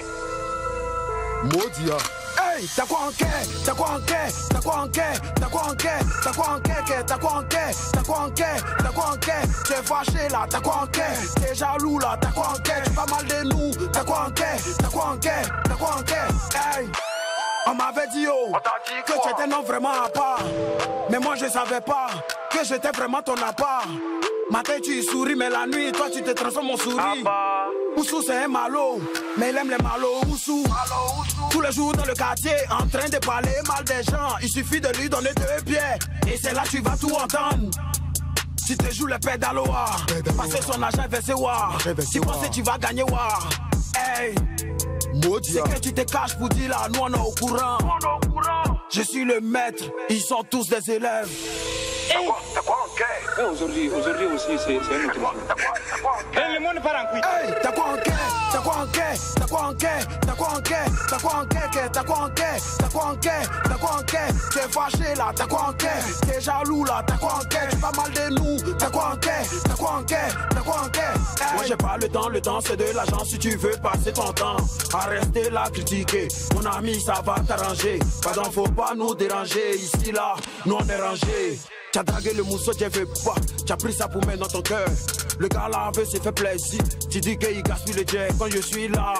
Modia. Hey, t'as quoi en quai? T'as quoi en quai? T'as quoi en quai? T'as quoi en quai? T'as quoi en quai? T'as quoi en quai? T'as quoi en quai? T'as quoi en quai? T'es fâché là, t'as quoi en quai? T'es jaloux là, t'as quoi en quai? Tu pas mal de nous, t'as quoi en quai? T'as quoi en quai? T'as quoi en quai? Hey, on m'avait dit oh, que tu étais non vraiment à part. Mais moi je savais pas que j'étais vraiment ton appart. Matin tu souris mais la nuit toi tu te transformes en souris. Oussou c'est un malo, mais il aime les malos. Oussou, tous les jours dans le quartier, en train de parler mal des gens. Il suffit de lui donner 2 pieds, et c'est là que tu vas tout entendre. Tu te joues le pédaloa, passer son argent verser wa. Tu penses que tu vas gagner wa. Hey, c'est que tu te caches pour dire là, nous on est au courant. Je suis le maître, ils sont tous des élèves. T'as quoi en quai? Aujourd'hui aussi, c'est un autre jour. Le monde part en couille. Hey, t'as quoi en quai? T'as quoi en quai? T'as quoi en quai? T'as quoi en quai? T'as quoi en quai? T'as quoi en quai? T'as quoi en quai? T'as quoi en quai? T'es fâché là, t'as quoi en quai? T'es jaloux là, t'as quoi en quai? Tu pas mal de nous, t'as quoi en quai? T'as quoi en quai? T'as quoi en quai? Moi j'ai pas le temps c'est de l'argent si tu veux passer ton temps à rester là critiquer. Mon ami ça va t'arranger, pardon faut pas nous déranger, ici là, nous on est rangés. Tu as dragué le mousseau, tu fait pas. Tu as pris ça pour mettre dans ton cœur. Le gars là veut se faire plaisir. Tu dis qu'il gaspille le jet quand je suis là.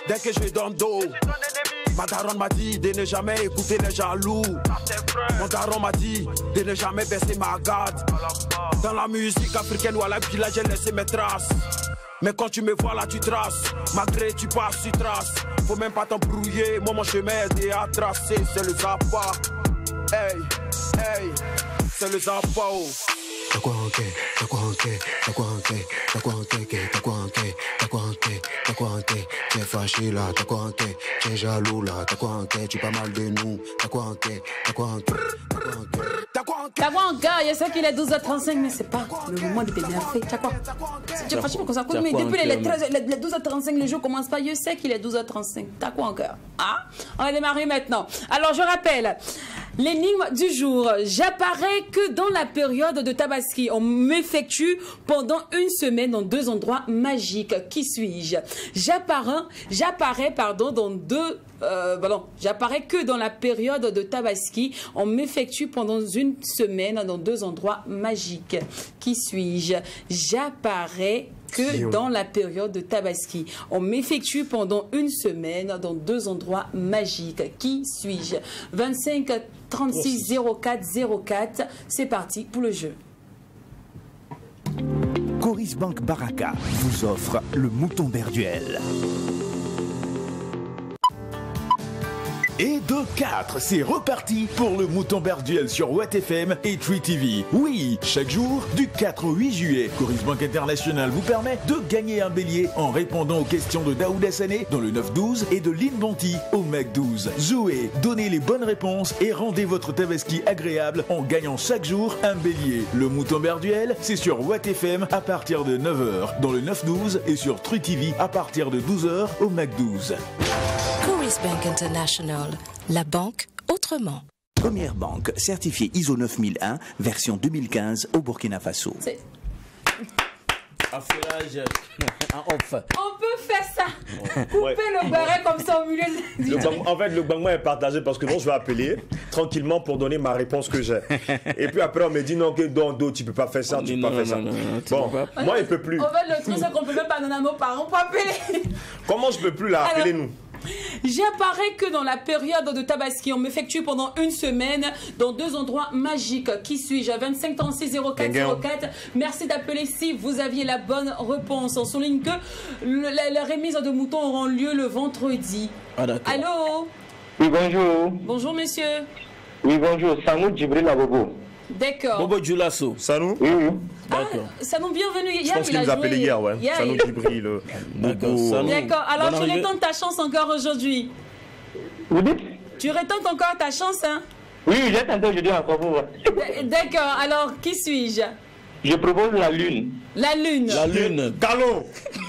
Dès que je donne dos, ma daronne m'a dit de ne jamais écouter les jaloux. Mon daron m'a dit de ne jamais baisser ma garde. Dans la musique africaine ou à la village, j'ai laissé mes traces. Mais quand tu me vois là, tu traces. Malgré tu passes, tu traces. Faut même pas t'embrouiller. Moi, mon chemin est déjà tracé. C'est le zappa. Hey, hey. C'est le zapao. T'as quoi en quai? T'as quoi en quai? T'as quoi en quai? T'as quoi en quai? T'as quoi en quai? T'as quoi en quai? T'as quoi en quai? T'es fâché là, t'as quoi en quai? T'es jaloux là, t'as quoi en quai? Tu pas mal de nous, t'as quoi en quai? T'as quoi en quai? T'as quoi en quai? T'as quoi en quai? T'as quoi encore? Je sais qu'il est 12h35, mais c'est pas le moment de t'énerver. T'as quoi? Franchement, quand ça coûte, mais depuis les 12h35, les jours commencent pas. Je sais qu'il est 12h35. T'as quoi encore? Ah, on va démarrer maintenant. Alors, je rappelle, l'énigme du jour. J'apparais que dans la période de Tabaski. On m'effectue pendant une semaine dans 2 endroits magiques. Qui suis-je? J'apparais dans deux... j'apparais que dans la période de Tabaski. On m'effectue pendant une semaine dans 2 endroits magiques. Qui suis-je? J'apparais que dans la période de Tabaski. On m'effectue pendant une semaine dans 2 endroits magiques. Qui suis-je? 25 36 04 04. C'est parti pour le jeu. Coris Bank Baraka vous offre le mouton Berduel. Et de 4, c'est reparti pour le mouton Berduel sur Watt FM et Tree TV. Oui, chaque jour, du 4 au 8 juillet, Coris Bank International vous permet de gagner un bélier en répondant aux questions de Daoud Hassané dans le 9-12 et de Lynn Bonti au Mac 12. Jouez, donnez les bonnes réponses et rendez votre Tabaski agréable en gagnant chaque jour un bélier. Le mouton Berduel, c'est sur Watt FM à partir de 9h dans le 9-12 et sur Tree TV à partir de 12h au Mac 12. Coris Bank International, la banque autrement. Première banque certifiée ISO 9001, version 2015 au Burkina Faso. Affairage en off. On peut faire ça. Couper le barret comme ça au milieu du En fait, le bangement est partagé parce que moi, je vais appeler tranquillement pour donner ma réponse que j'ai. Et puis après, on me dit non, que dans tu peux pas faire ça, tu peux pas faire ça. Bon, moi, il peut plus. En fait, le truc, c'est qu'on peut même pas donner à nos parents pour appeler. Comment je peux plus là? Appelez-nous. J'apparais que dans la période de Tabaski, on m'effectue pendant une semaine dans 2 endroits magiques. Qui suis-je? 25 36 04 04. Merci d'appeler si vous aviez la bonne réponse. On souligne que la remise de moutons aura lieu le vendredi. Ah, d'accord. Allô? Oui, bonjour. Bonjour, monsieur. Oui, bonjour. Sanou Djibril Abobo. D'accord. Bobo Djoulasso. Sanou? Oui, oui. D'accord. Sanou, bienvenue. Je pense qu'il nous a appelé hier, ouais. Sanou Djibril. D'accord. Alors, tu retentes ta chance encore aujourd'hui. Vous dites? Tu retentes encore ta chance, hein? Oui, j'ai tenté aujourd'hui encore pour voir. D'accord. Alors, qui suis-je? Je propose la lune. La lune. La lune. Galon.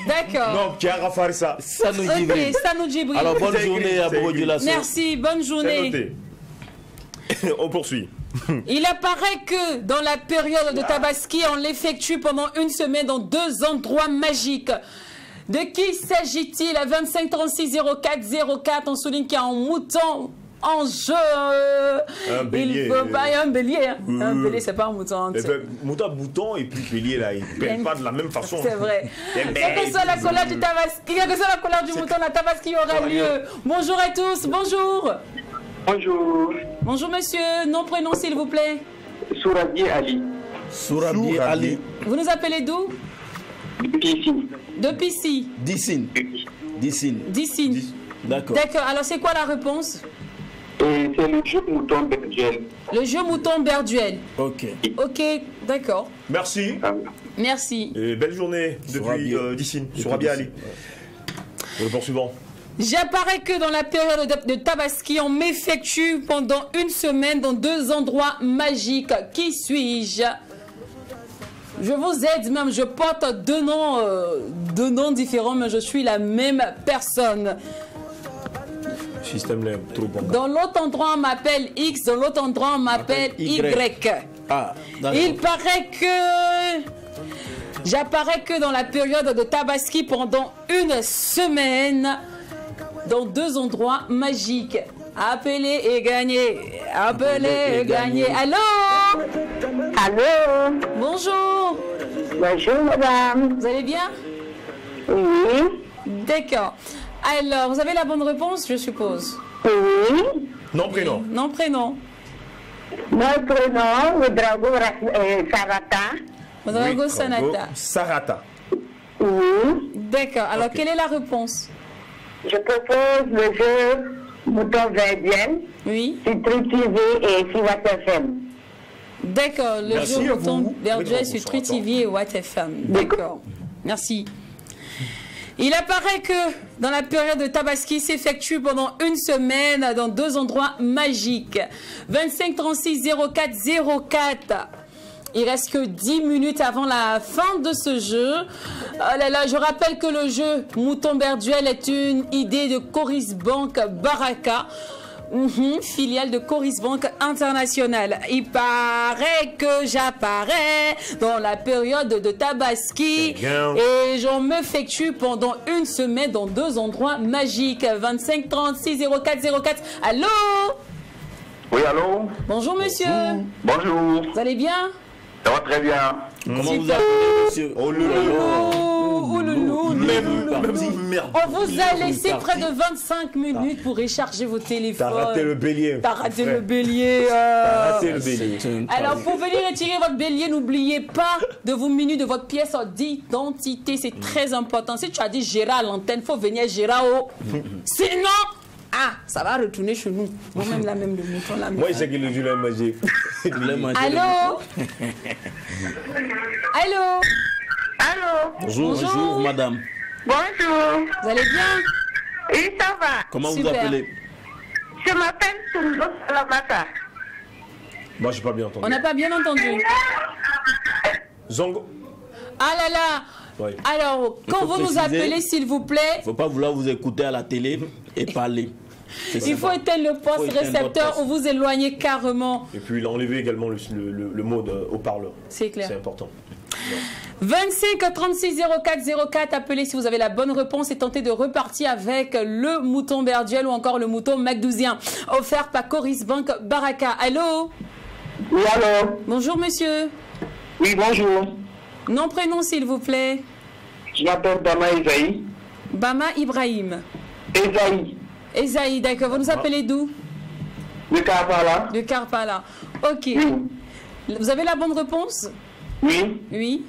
D'accord. Non, tu as faire ça. Sanou Ok, Djibril. Sanou Djibril. Alors, bonne journée à Bobo Djoulasso. Merci, bonne journée. On poursuit. Il apparaît que dans la période de Tabaski, on l'effectue pendant une semaine dans 2 endroits magiques. De qui s'agit-il? À 25 36 04 04, on souligne qu'il y a un mouton en jeu. Un bélier. Il faut pas un bélier. Hein. Un bélier, c'est pas un mouton. Mouton et puis bélier là, ils ne pèlent pas de la même façon. C'est vrai. Quelle que soit la couleur du Tabaski, quelle que soit la couleur du mouton, la Tabaski aura lieu. Bonjour à tous, bonjour. Bonjour. Bonjour monsieur, nom, prénom s'il vous plaît. Sourabi Ali. Sourabi Ali. Vous nous appelez d'où? Depuis ici. Dissine. D'accord. D'accord, alors c'est quoi la réponse? C'est le jeu mouton Berduel. Le jeu mouton Berduel. Ok. Ok, d'accord. Merci. Merci. Et belle journée depuis Dissine. Sourabi Ali. Le poursuivant. J'apparais que dans la période de Tabaski, on m'effectue pendant une semaine dans 2 endroits magiques. Qui suis-je? Je vous aide même, je porte 2 noms différents, mais je suis la même personne. Système trop bon. Dans l'autre endroit, on m'appelle X, dans l'autre endroit, on m'appelle Y. Ah, il paraît que... J'apparais que dans la période de Tabaski pendant une semaine dans 2 endroits magiques. Appelez et gagnez. Appelez et gagnez. Allô? Allô? Bonjour. Bonjour, madame. Vous allez bien? Oui. D'accord. Alors, vous avez la bonne réponse, je suppose? Oui. Non, prénom. Non, prénom. Mon prénom, Ouedraogo Sarata. Ouedraogo Sanata. Sarata. Oui. D'accord. Alors, quelle est la réponse? Je propose le jeu Mouton Verduel. Oui. Sur Tree TV et sur Watt FM. D'accord. Le jeu Mouton Verduel sur Tree TV et Watt FM. D'accord. Merci. Il apparaît que dans la période de Tabaski s'effectue pendant une semaine dans 2 endroits magiques. 25 36 04 04. Il reste que 10 minutes avant la fin de ce jeu. Oh là là, je rappelle que le jeu Mouton Berduel est une idée de Coris Bank Baraka. Filiale de Coris Bank International. Il paraît que j'apparais dans la période de Tabaski et j'en m'effectue pendant une semaine dans 2 endroits magiques. 25 36 04 04. Allô? Oui, allô? Bonjour monsieur. Bonjour. Vous allez bien? Ça va très bien. Comment vous appelez monsieur? On vous a laissé près de 25 minutes pour recharger vos téléphones. T'as raté le bélier. T'as raté le bélier. T'as raté le bélier. Alors, pour venir retirer votre bélier, n'oubliez pas de vous munir de votre pièce d'identité. C'est très important. Si tu as dit Gérard à l'antenne, il faut venir Gérard au. Sinon, ça va retourner chez nous. Moi-même, la même, le mouton, la même. Moi, je sais qu'il le manger. Allô? Allô? Allô? Bonjour, madame. Bonjour. Vous allez bien? Oui, ça va. Comment Super. vous appelez? Je m'appelle Sungo Salamata. Moi, j'ai pas bien entendu. On n'a pas bien entendu. Zongo. Ah là là. Oui. Alors, quand vous nous appelez, s'il vous plaît, Il ne faut pas vouloir vous écouter à la télé et parler. il faut éteindre le poste récepteur ou vous éloigner carrément. Et puis, il a enlevé également le mode haut-parleur. C'est clair. C'est important. 25 36 04 04, appelez si vous avez la bonne réponse et tentez de repartir avec le mouton Berduel ou encore le mouton Macdousien, offert par Coris Bank Baraka. Allô? Oui, allô? Bonjour, monsieur. Oui, bonjour. Nom, prénom, s'il vous plaît. Je m'appelle Bama Esaï. Bama Ibrahim. Esaï. Esaï, d'accord. Vous nous appelez d'où? De Karpala. De Karpala. Ok. Vous avez la bonne réponse? Oui. Oui.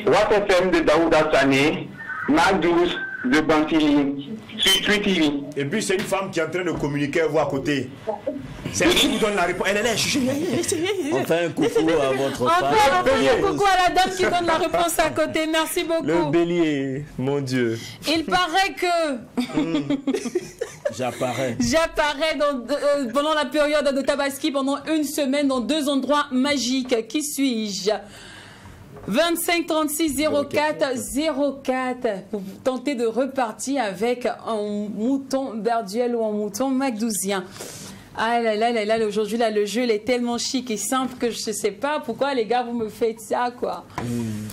Watt FM de Daouda Sané. Mac 12 de Bantili. Sur TV. Et puis, c'est une femme qui est en train de communiquer à vous à côté. C'est elle qui vous donne la réponse. Elle est là. On fait un coucou à votre femme. On fait un coucou à la dame qui donne la réponse à côté. Merci beaucoup. Le bélier, mon Dieu. Il paraît que J'apparais pendant la période de Tabaski pendant une semaine dans 2 endroits magiques. Qui suis-je? 25 36 04 04 pour tenter de repartir avec un mouton Berduel ou un mouton Macdousien. Ah là là là là, aujourd'hui là le jeu il est tellement chic et simple que je sais pas pourquoi les gars vous me faites ça quoi.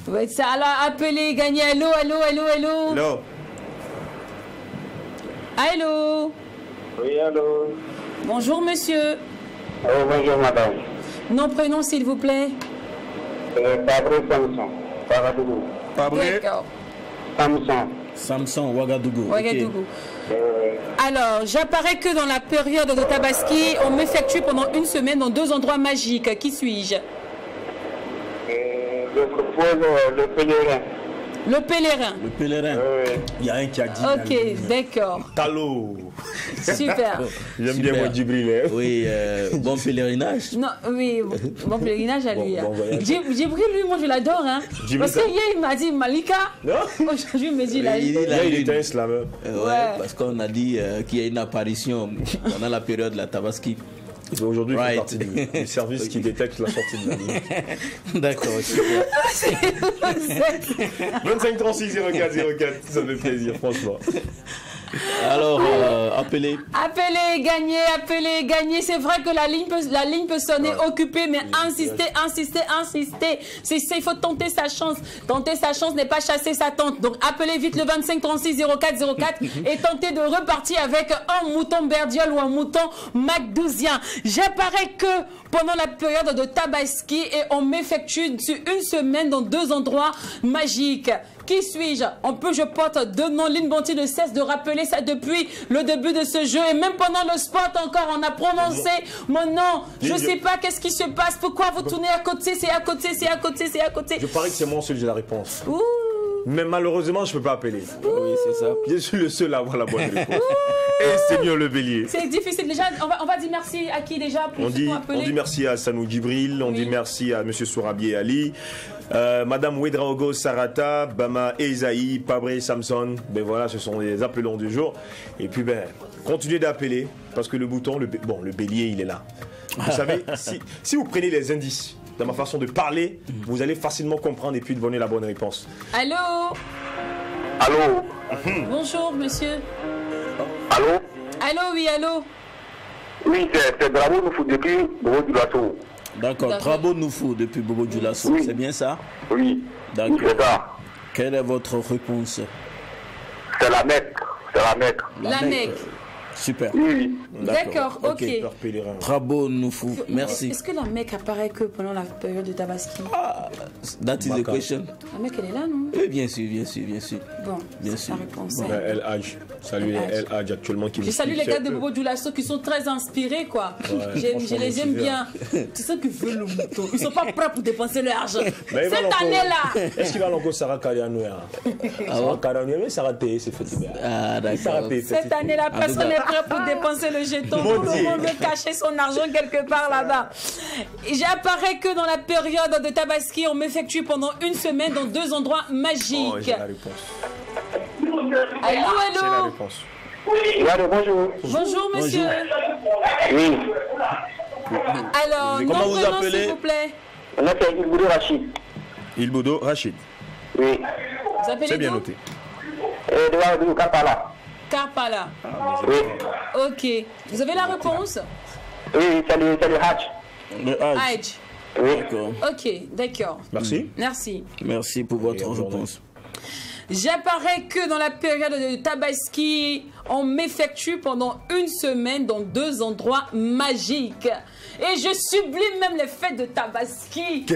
Vous faites ça. Alors appelez, gagnez. Allô, allô, allô, allô. Allô. Allô. Oui, allô. Bonjour monsieur. Oh, bonjour madame. Nom, prénom s'il vous plaît. Pabré Samson. Ouagadougou. Pabré. D'accord. Samson. Samson, Ouagadougou. Ouagadougou. Alors, j'apparais que dans la période de Tabaski, on m'effectue pendant une semaine dans 2 endroits magiques. Qui suis-je? Je propose le pèlerin. Le pèlerin. Le pèlerin. Il y a un qui a dit. Ok, d'accord. Talo. Super. J'aime bien mon Djibril. Oui, bon pèlerinage. Non, oui, bon pèlerinage à lui. Bon voyage. Djibril, lui, moi je l'adore. Hein. Parce que hier, il m'a dit Malika. Aujourd'hui, il me dit la il était un slameur. Ouais, parce qu'on a dit qu'il y a une apparition pendant la période de la Tabaski. Aujourd'hui, il fait partie du service qui détecte la sortie de la ligne. D'accord. 25 36 04 04, ça fait plaisir, franchement. Alors, appelez. Appelez, gagnez. C'est vrai que la ligne peut sonner occupée, mais insister. Il faut tenter sa chance. Tenter sa chance n'est pas chasser sa tante. Donc appelez vite le 25 36 04 04 et tentez de repartir avec un mouton Berduel ou un mouton Macdousien. J'apparais que pendant la période de Tabaski et on m'effectue sur une semaine dans 2 endroits magiques. Qui suis-je? Je porte 2 noms. Lynn Bonti ne cesse de rappeler ça depuis le début de ce jeu. Et même pendant le spot encore, on a prononcé mon nom. Je ne sais pas qu'est-ce qui se passe. Pourquoi vous tournez à côté? C'est à côté. Je parie que c'est moi seul, j'ai la réponse. Ouh. Mais malheureusement, je ne peux pas appeler. Oui, c'est ça. Je suis le seul à avoir la bonne réponse. Et Seigneur le bélier. C'est difficile. Déjà, on va dire merci à qui déjà pour on dit merci à Sanou Djibril, on dit merci à M. Sourabi Ali, Madame Ouedraogo Sarata, Bama Esaï, Pabré Samson. Ben voilà, ce sont les appelants du jour. Et puis continuez d'appeler parce que le bouton, le bélier, il est là. Vous savez, si vous prenez les indices dans ma façon de parler, vous allez facilement comprendre et puis donner la bonne réponse. Allô? Allô? Bonjour, monsieur. Allô? Allô, oui, allô? Oui, c'est Bravo Noufou depuis Bobo Dioulasso. D'accord, Bravo Noufou depuis Bobo Dioulasso, oui. C'est bien ça? Oui. D'accord. Oui, c'est ça. Quelle est votre réponse? C'est la Mecque. La Mecque. Super. Oui. D'accord, ok. Bravo Noufou, merci. Est-ce que la Mecque apparaît que pendant la période de Tabaski? That is the Baka. question. La mec, elle est là, non? Oui, bien sûr, bien sûr, bien sûr. Bon, bien c'est sûr. la réponse. Bon. El Hadj. Salut El Hadj actuellement qui Je me salue suit. les gars C'est de eux. Bobo Dioulasso qui sont très inspirés, quoi. Ouais, Je franchement, les aime motivés, bien. Tu sais qu'ils veulent le mouton. Ils sont pas prêts pour dépenser leur argent. Mais il va Cette encore- année-là. Est-ce qu'il va encore Sarah Karianou? Sarah Karianou, mais Sarah T, c'est fait. Ah, d'accord. Cette année-là, personne n'est prêt pour dépenser le jeton. Tout le monde veut cacher son argent quelque part là-bas. J'apparais que dans la période de Tabaski, on m'effectue pendant une semaine dans 2 endroits magiques. Oh, j'ai la réponse. Allô, C'est la allô. réponse. Oui, allô, bonjour. Bonjour, monsieur. Oui. Alors, Comment nom, vous prénom, appelez? s'il vous plaît. On a fait Ilboudou Rachid. Ilboudou Rachid. Oui. Vous appelez C'est bien d'où? noté. De Ouagadougou, Kampala. Carpala. Oui. Ok. Vous avez la réponse? Oui, salut Hadj. Le Hadj. Hadj. Oui. D'accord. Ok, d'accord. Merci. Merci. Merci pour votre réponse. J'apparais que dans la période de Tabaski, on m'effectue pendant une semaine dans 2 endroits magiques. Et je sublime même les fêtes de Tabaski.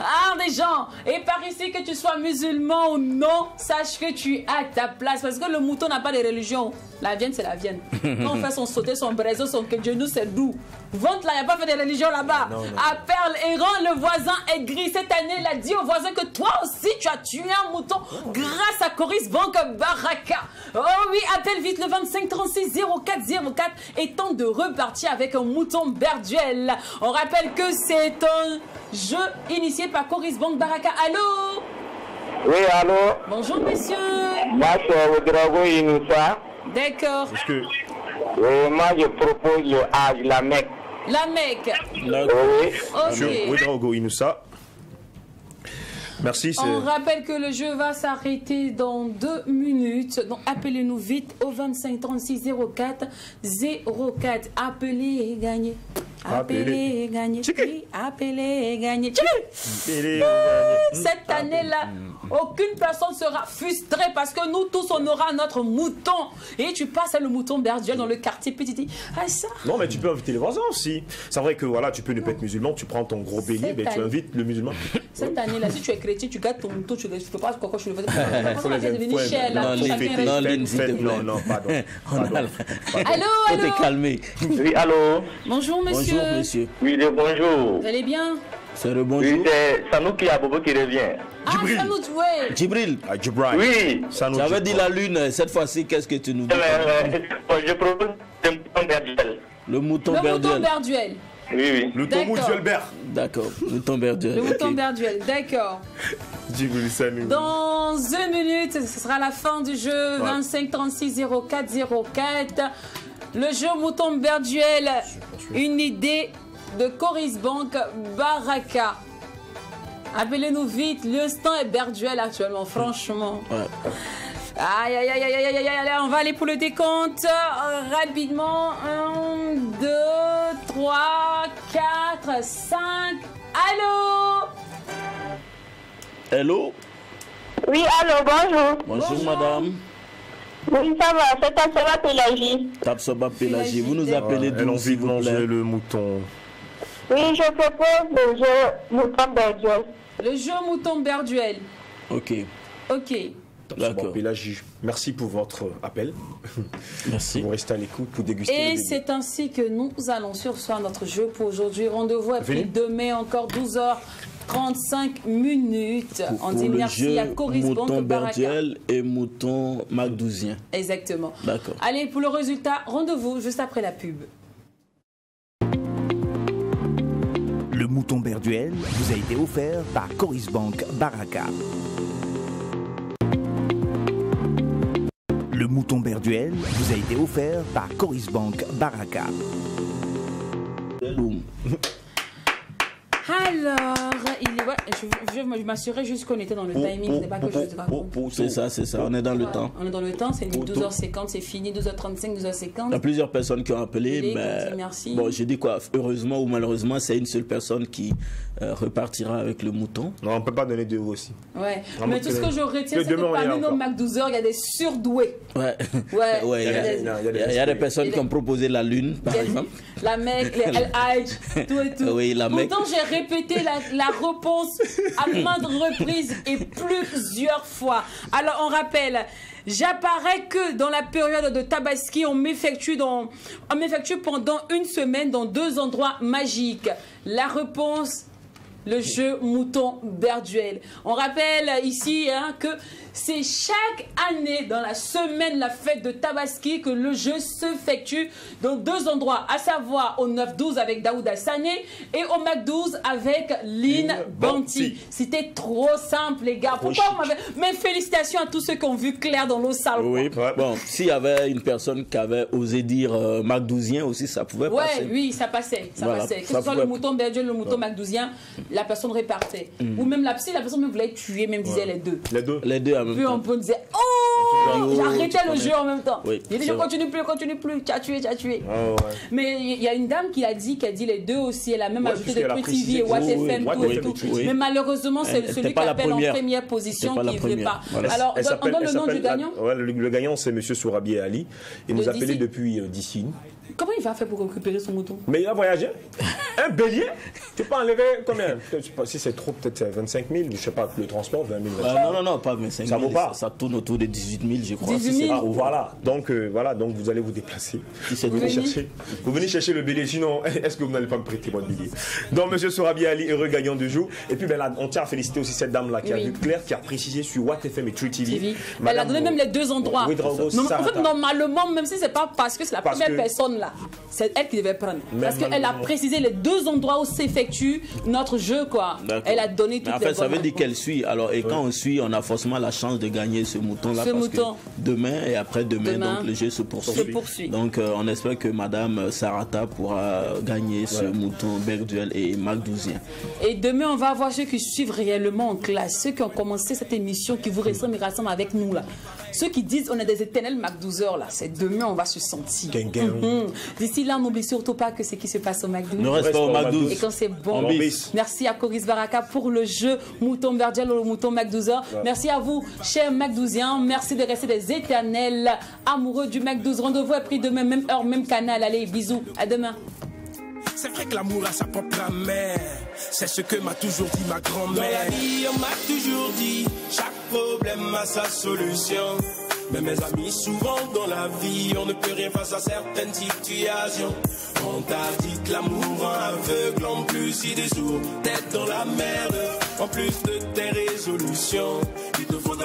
Ah, des gens. Et par ici, que tu sois musulman ou non, sache que tu as ta place. Parce que le mouton n'a pas de religion. La viande, c'est la viande. Quand on fait son sauté, son braison, son genou, c'est doux. Vente là, il n'y a pas fait de religion là-bas. À Perle et Rang, le voisin est gris. Cette année, il a dit au voisin que toi aussi, tu as tué un mouton grâce à Coris Bank Baraka. Oh oui, appelle vite le 25 36 04 04 et tente de repartir avec un mouton berduel. On rappelle que c'est un jeu initié par Coris Bank Baraka. Allô? Oui, allô? Bonjour, monsieur. Moi, c'est Ouedraogo Inoussa. D'accord. Moi, je propose le Hadj, la Mecque. La Mecque. Oui. Monsieur Ok. Ouedraogo Inoussa. Merci. On rappelle que le jeu va s'arrêter dans 2 minutes. Donc appelez-nous vite au 25 36 04 04. Appelez et gagnez. Appelez et gagnez. Appelez et gagnez. Cette année-là, aucune personne sera frustrée parce que nous tous on aura notre mouton. Et tu passes le mouton berduel dans le quartier petit. Ah ça. Non, mais tu peux inviter les voisins aussi. C'est vrai que voilà, tu peux ne pas être musulman, tu prends ton gros bélier, Cette ben, tu année. invites le musulman. Cette année-là, si tu es chrétien, tu gardes ton mouton, tu ne peux pas quoi je le fais. Faut les C'est devenu cher là. Non, non, pardon. Allô, Faut te calmer. Oui, allô? Bonjour, monsieur. Bonjour, monsieur. Oui, bonjour. Vous allez bien? C'est le bonjour. Oui, c'est Sanouki Abobo qui revient. Ah, ça nous ouais. Djibril. Djibril. Oui. Tu avais dit la lune, cette fois-ci, qu'est-ce que tu nous dis? Je propose le mouton berduel. Le mouton Le mouton berduel. berduel. Oui, oui. Le D'accord. Tomou Duelbert. D'accord, mouton berduel. Le mouton ok. berduel, d'accord. Djibril Sanou. Dans 1 minute, ce sera la fin du jeu. 25 36 04 04. Le jeu mouton berduel, une idée de Coris Bank Baraka. Appelez-nous vite, l'instant est berduel actuellement, franchement. Ouais. Aïe, aïe, aïe, aïe, aïe, aïe, aïe, on va aller pour le décompte rapidement. 1, 2, 3, 4, 5. Allô? Hello. Oui, allô, bonjour. Bonjour, madame. Oui, ça va, c'est Tapsoba Pélagie. Tapsoba Pélagie. Vous nous appelez Elle a d'où, envie s'il de vous manger plaît? le mouton. Oui, je propose le jeu Mouton Berduel. Le jeu mouton berduel. Ok. Ok. D'accord. Pélagie, merci pour votre appel. Merci. Vous restez à l'écoute pour déguster le Et début. c'est ainsi que nous allons sursoir notre jeu pour aujourd'hui. Rendez-vous après Venez. demain, encore 12h35 minutes. On dit Pour le merci jeu à Coris mouton Bank Baraka. berduel et mouton magdousien. Exactement. D'accord. Allez, pour le résultat, rendez-vous juste après la pub. Le mouton berduel vous a été offert par Coris Bank Baraka. Le mouton berduel vous a été offert par Coris Bank Baraka. Alors, il est... ouais, je m'assurais juste qu'on était dans le timing. C'est pas que je te raconte. C'est ça, c'est ça. On est dans le temps. On est dans le temps, c'est 12h50, c'est fini, 12h35, Il y a 12h50. plusieurs personnes qui ont appelé, Qui mais dit merci. bon, je dis quoi, heureusement ou malheureusement, c'est une seule personne qui repartira avec le mouton. Non, on ne peut pas donner de aussi. Ouais, Vraiment mais tout ce que je retiens, Que c'est que demain, on y est parmi nos encore. McDouzers, il y a des surdoués. Ouais. Ouais, Ouais, il y a des personnes qui ont proposé la lune, par exemple. La Mecque, les El Hadj, tout et tout. Oui, la Mecque. Pourtant, j'ai répété la réponse à maintes reprises et plusieurs fois. Alors, on rappelle, j'apparais que dans la période de Tabaski, on m'effectue pendant une semaine dans 2 endroits magiques. La réponse, le jeu Mouton Berduel. On rappelle ici que c'est chaque année dans la semaine, la fête de Tabaski, que le jeu s'effectue dans 2 endroits, à savoir au 9-12 avec Daouda Sané et au MAC12 avec Lynn Banti. C'était trop simple, les gars. Pourquoi on m'avait... Mais félicitations à tous ceux qui ont vu clair dans l'eau sale. Oui, bon, s'il y avait une personne qui avait osé dire MAC12ien aussi, ça pouvait passer. Oui, ça passait. Ça Voilà, passait. Que ça ce soit pouvait... le mouton Berduel, le mouton MAC12ien, la personne répartait. Ou même la personne même voulait tuer, même disait les deux. Les deux en même Puis temps. on peut dire oh, j'arrêtais le jeu en même temps. Oui, J'ai dit je continue plus, tu as tué. Oh, ouais. Mais il y a une dame qui a dit les deux aussi, elle a même ajouté de Truth TV et What FM, tout. Mais malheureusement, c'est celui qui appelle en première position qui ne veut pas. Alors, on donne le nom du gagnant. Le gagnant, c'est M. Sourabi Ali. Il nous appelait depuis d'ici. Comment il va faire pour récupérer son mouton? Mais il a voyagé. Un bélier? Tu peux enlever combien? Si c'est trop, peut-être 25 000, je sais pas, le transport, 20 000. Non, pas 25 000. Ça vaut pas. Ça tourne autour de 18 000, je crois. 18 000. Voilà, donc vous allez vous déplacer. Vous venez chercher le bélier, sinon, est-ce que vous n'allez pas me prêter votre bélier? Donc, M. Sourabi Ali, heureux gagnant du jour. Et puis, là, on tient à féliciter aussi cette dame-là qui a vu clair, qui a précisé sur What FM et Truth TV. Elle a donné même les 2 endroits. En fait, normalement, même si c'est pas parce que c'est la première personne là, c'est elle qui devait prendre. Parce qu'elle a précisé les 2 endroits où s'effectue notre jeu, quoi. Elle a donné toutes les bonnes. En fait, ça veut dire qu'elle suit. Alors, et quand on suit, on a forcément la chance de gagner ce mouton-là. Parce que demain et après-demain, donc le jeu se poursuit. Donc, on espère que Madame Sarata pourra gagner ce mouton Berduel et MAC12ien. Et demain, on va avoir ceux qui suivent réellement en classe, ceux qui ont commencé cette émission, qui vous rassemblent avec nous là. Ceux qui disent on est des éternels MAC12 là, c'est demain on va se sentir. D'ici là, n'oublie surtout pas que c'est qui se passe au MAC12. Ne reste pas au MAC12. Et quand c'est bon, merci à Coris Baraka pour le jeu Mouton Berduel ou le Mouton MAC12. Merci à vous, chers MAC12iens. Merci de rester des éternels amoureux du MAC12. Rendez-vous est pris demain, même heure, même canal. Allez, bisous, à demain. C'est vrai que l'amour a sa propre mère. C'est ce que m'a toujours dit ma grand-mère. Dans la vie, on m'a toujours dit, chaque problème a sa solution. Mais mes amis, souvent dans la vie, on ne peut rien face à certaines situations. On t'a dit que l'amour rend aveugle, en plus il est sourd, tête dans la merde. En plus de tes résolutions, il te faudra